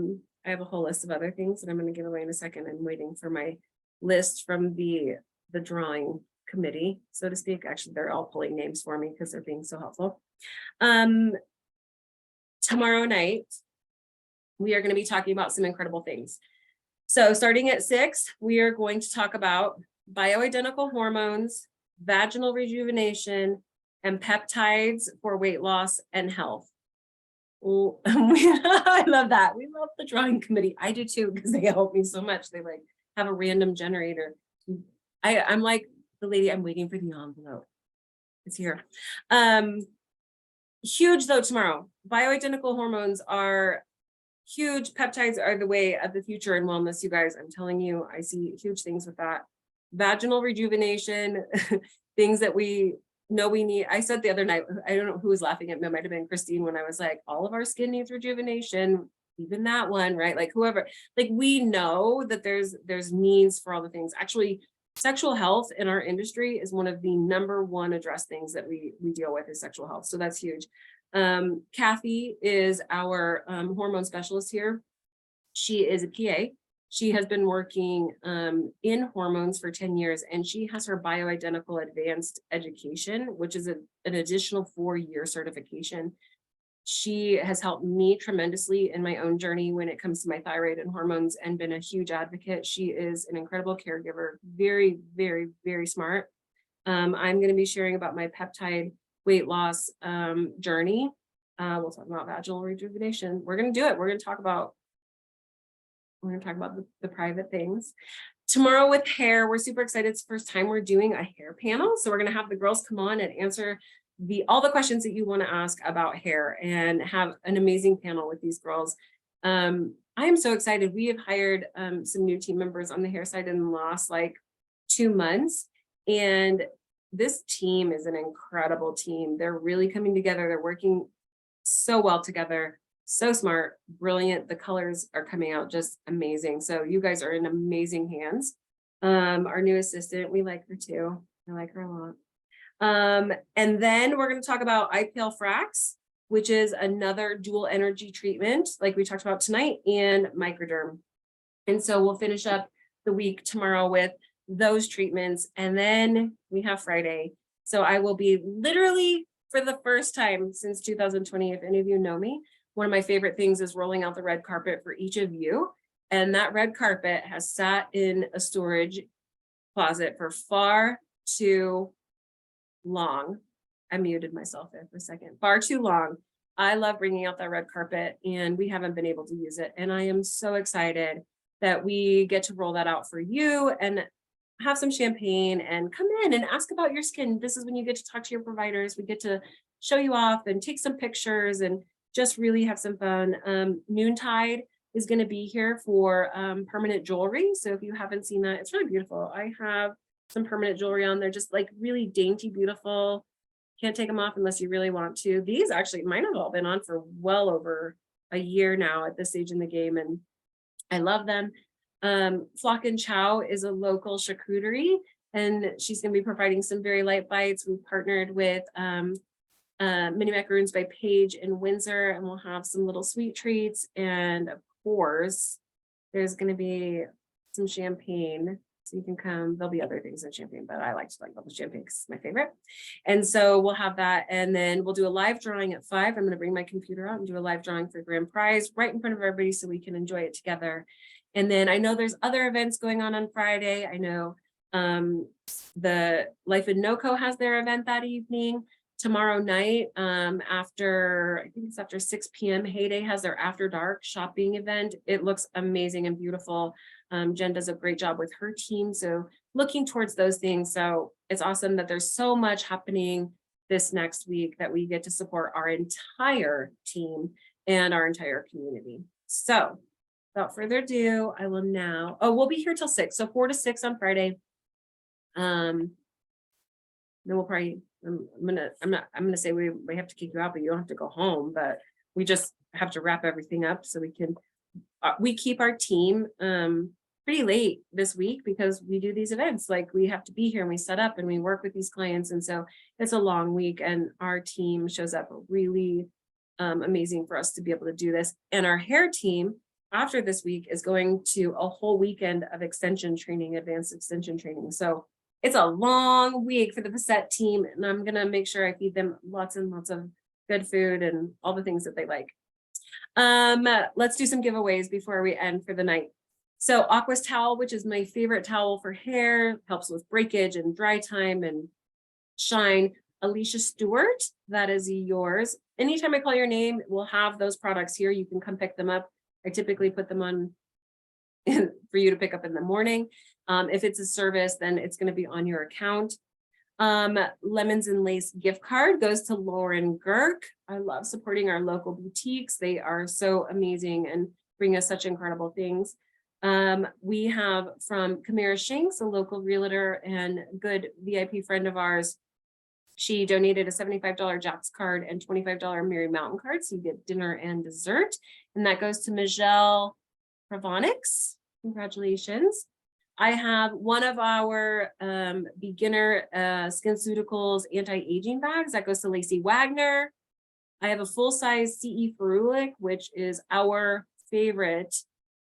[SPEAKER 1] have a whole list of other things that I'm going to give away in a second. I'm waiting for my list from the drawing committee, so to speak. Actually, they're all pulling names for me because they're being so helpful. Tomorrow night, we are going to be talking about some incredible things. So starting at 6, we are going to talk about bioidentical hormones, vaginal rejuvenation, and peptides for weight loss and health. I love that. We love the drawing committee. I do too, because they help me so much. They like have a random generator. I'm like the lady, I'm waiting for the envelope. It's here. Huge though tomorrow. Bioidentical hormones are huge. Peptides are the way of the future in wellness, you guys. I'm telling you, I see huge things with that. Vaginal rejuvenation, things that we know we need. I said the other night, I don't know who was laughing at me, it might have been Christine, when I was like, all of our skin needs rejuvenation, even that one, right? Like whoever, like we know that there's needs for all the things. Actually, sexual health in our industry is one of the #1 addressed things that we deal with is sexual health. So that's huge. Kathy is our hormone specialist here. She is a PA. She has been working in hormones for 10 years, and she has her bioidentical advanced education, which is an additional 4-year certification. She has helped me tremendously in my own journey when it comes to my thyroid and hormones, and been a huge advocate. She is an incredible caregiver, very, very, very smart. I'm going to be sharing about my peptide weight loss journey. We'll talk about vaginal rejuvenation. We're going to do it. We're going to talk about the private things. Tomorrow with hair, we're super excited. It's the first time we're doing a hair panel. So we're going to have the girls come on and answer all the questions that you want to ask about hair, and have an amazing panel with these girls. I am so excited. We have hired some new team members on the hair side in the last like 2 months. And this team is an incredible team. They're really coming together. They're working so well together. So smart, brilliant. The colors are coming out just amazing. So you guys are in amazing hands. Our new assistant, we like her too. I like her a lot. And then we're going to talk about IPL Frax, which is another dual energy treatment like we talked about tonight, and microderm. And so we'll finish up the week tomorrow with those treatments. And then we have Friday. So I will be literally, for the first time since 2020, if any of you know me, one of my favorite things is rolling out the red carpet for each of you. And that red carpet has sat in a storage closet for far too long. I muted myself there for a second. Far too long. I love bringing out that red carpet, and we haven't been able to use it. And I am so excited that we get to roll that out for you and have some champagne and come in and ask about your skin. This is when you get to talk to your providers. We get to show you off and take some pictures and just really have some fun. Noontide is going to be here for permanent jewelry. So if you haven't seen that, it's really beautiful. I have some permanent jewelry on there, just like really dainty, beautiful. Can't take them off unless you really want to. These actually, mine have all been on for well over a year now at this stage in the game, and I love them. Flock and Chow is a local charcuterie, and she's going to be providing some very light bites. We've partnered with Mini Macaroons by Paige in Windsor, and we'll have some little sweet treats. And of course, there's going to be some champagne. So you can come, there'll be other things than champagne, but I like to talk about the champagne because it's my favorite. And so we'll have that. And then we'll do a live drawing at 5. I'm going to bring my computer out and do a live drawing for grand prize right in front of everybody so we can enjoy it together. And then I know there's other events going on Friday. I know the Life in NoCo has their event that evening. Tomorrow night, after, I think it's after 6 p.m., Heyday has their After Dark shopping event. It looks amazing and beautiful. Jen does a great job with her team. So looking towards those things. So it's awesome that there's so much happening this next week that we get to support our entire team and our entire community. So without further ado, I will now, we'll be here till 6. So 4 to 6 on Friday. Then we'll probably, I'm gonna say we have to kick you out, but you don't have to go home, but we just have to wrap everything up so we can, we keep our team pretty late this week because we do these events. Like we have to be here and we set up and we work with these clients. And so it's a long week, and our team shows up really amazing for us to be able to do this. And our hair team after this week is going to a whole weekend of extension training, advanced extension training. So it's a long week for the Facetté team, and I'm going to make sure I feed them lots and lots of good food and all the things that they like. Let's do some giveaways before we end for the night. So Aqua's towel, which is my favorite towel for hair, helps with breakage and dry time and shine. Alicia Stewart, that is yours. Anytime I call your name, we'll have those products here. You can come pick them up. I typically put them on for you to pick up in the morning. If it's a service, then it's going to be on your account. Lemons and Lace gift card goes to Lauren Girk. I love supporting our local boutiques. They are so amazing and bring us such incredible things. We have from Kamara Shanks, a local realtor and good VIP friend of ours. She donated a $75 Jack's card and $25 Mary Mountain card. So you get dinner and dessert. And that goes to Michelle Pravonix. Congratulations. I have one of our beginner SkinCeuticals anti-aging bags that goes to Lacey Wagner. I have a full-size CE Ferulic, which is our favorite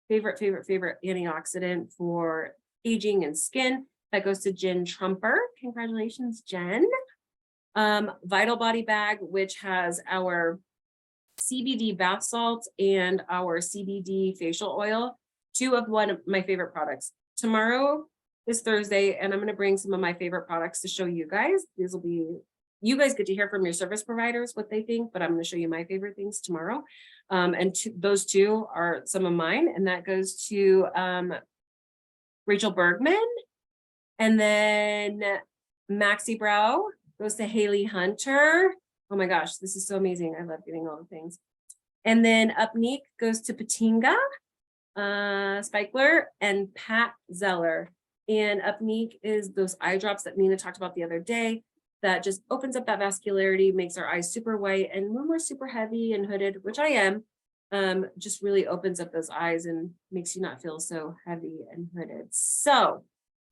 [SPEAKER 1] favorite antioxidant for aging and skin. That goes to Jen Trumper. Congratulations, Jen. Vital Body Bag, which has our CBD bath salt and our CBD facial oil, two of one of my favorite products. Tomorrow is Thursday, and I'm going to bring some of my favorite products to show you guys. These will be, you guys get to hear from your service providers what they think, but I'm going to show you my favorite things tomorrow. And those two are some of mine, and that goes to Rachel Bergman. And then Maxi Brow goes to Haley Hunter. Oh my gosh, this is so amazing. I love getting all the things. And then Upneek goes to Patinga, Spikeler, and Pat Zeller. And Upneek is those eye drops that Nina talked about the other day that just opens up that vascularity, makes our eyes super white. And when we're super heavy and hooded, which I am, just really opens up those eyes and makes you not feel so heavy and hooded. So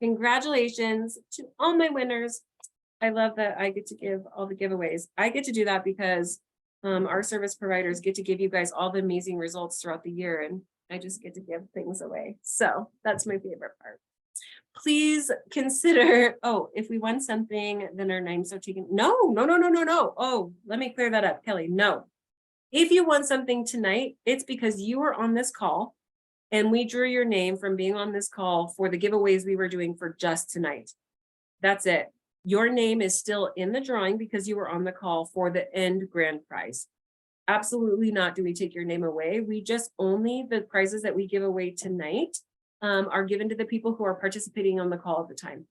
[SPEAKER 1] congratulations to all my winners. I love that I get to give all the giveaways. I get to do that because our service providers get to give you guys all the amazing results throughout the year, and I just get to give things away. So that's my favorite part. Please consider, oh, if we won something, then our names are taken. No. Oh, let me clear that up, Kelly. No. If you won something tonight, it's because you were on this call and we drew your name from being on this call for the giveaways we were doing for just tonight. That's it. Your name is still in the drawing because you were on the call for the end grand prize. Absolutely not do we take your name away. We just only the prizes that we give away tonight are given to the people who are participating on the call at the time.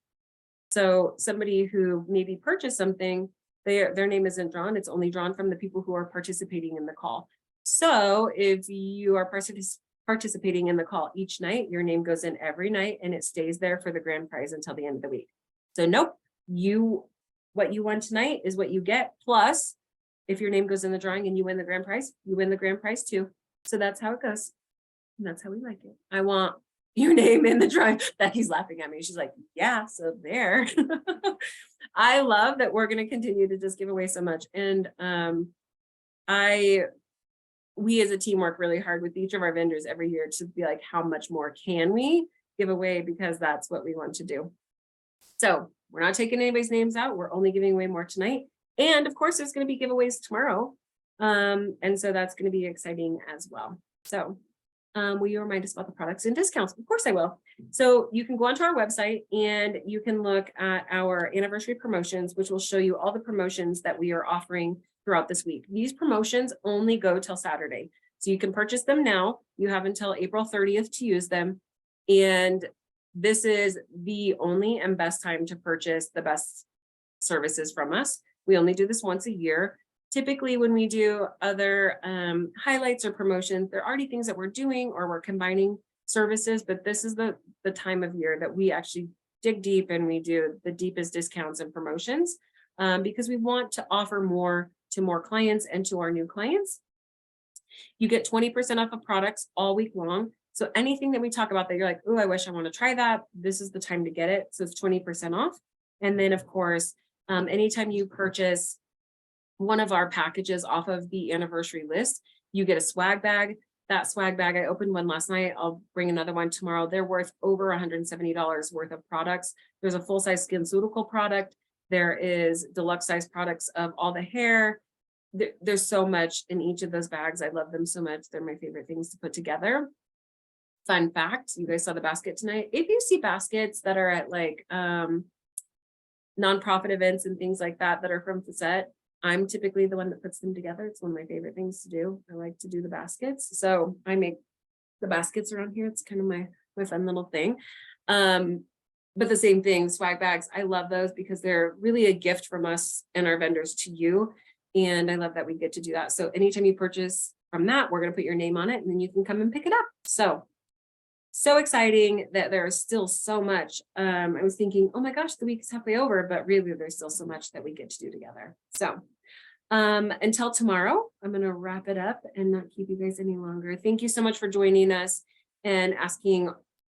[SPEAKER 1] So somebody who maybe purchased something, their name isn't drawn. It's only drawn from the people who are participating in the call. So if you are participating in the call each night, your name goes in every night and it stays there for the grand prize until the end of the week. So nope, what you won tonight is what you get. Plus, if your name goes in the drawing and you win the grand prize, you win the grand prize too. So that's how it goes. And that's how we like it. I want your name in the drawing. Becky's laughing at me. She's like, yeah, so there. I love that we're going to continue to just give away so much. And we as a team work really hard with each of our vendors every year to be like, how much more can we give away? Because that's what we want to do. So we're not taking anybody's names out. We're only giving away more tonight. And of course, there's going to be giveaways tomorrow. And so that's going to be exciting as well. So will you remind us about the products and discounts? Of course I will. So you can go onto our website and you can look at our anniversary promotions, which will show you all the promotions that we are offering throughout this week. These promotions only go till Saturday. So you can purchase them now. You have until April 30th to use them. And this is the only and best time to purchase the best services from us. We only do this once a year. Typically, when we do other highlights or promotions, there are already things that we're doing or we're combining services, but this is the time of year that we actually dig deep and we do the deepest discounts and promotions because we want to offer more to more clients and to our new clients. You get 20% off of products all week long. So anything that we talk about that you're like, oh, I wish I want to try that, this is the time to get it. So it's 20% off. And then of course, anytime you purchase one of our packages off of the anniversary list, you get a swag bag. That swag bag, I opened one last night. I'll bring another one tomorrow. They're worth over $170 worth of products. There's a full-size SkinCeutical product. There is deluxe size products of all the hair. There's so much in each of those bags. I love them so much. They're my favorite things to put together. Fun fact, you guys saw the basket tonight. If you see baskets that are at like nonprofit events and things like that are from Facetté, I'm typically the one that puts them together. It's one of my favorite things to do. I like to do the baskets. So I make the baskets around here. It's kind of my fun little thing. But the same thing, swag bags. I love those because they're really a gift from us and our vendors to you. And I love that we get to do that. So anytime you purchase from that, we're going to put your name on it and then you can come and pick it up. So exciting that there's still so much. I was thinking, oh my gosh, the week is halfway over, but really there's still so much that we get to do together. So until tomorrow, I'm going to wrap it up and not keep you guys any longer. Thank you so much for joining us and asking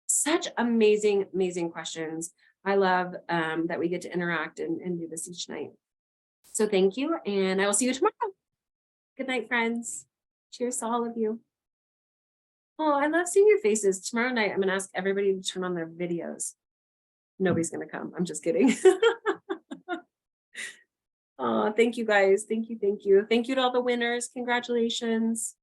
[SPEAKER 1] such amazing questions. I love that we get to interact and do this each night. So thank you. And I will see you tomorrow. Good night, friends. Cheers to all of you. Oh, I love seeing your faces. Tomorrow night, I'm gonna ask everybody to turn on their videos. Nobody's gonna come. I'm just kidding. Oh, thank you guys. Thank you. Thank you. Thank you to all the winners. Congratulations.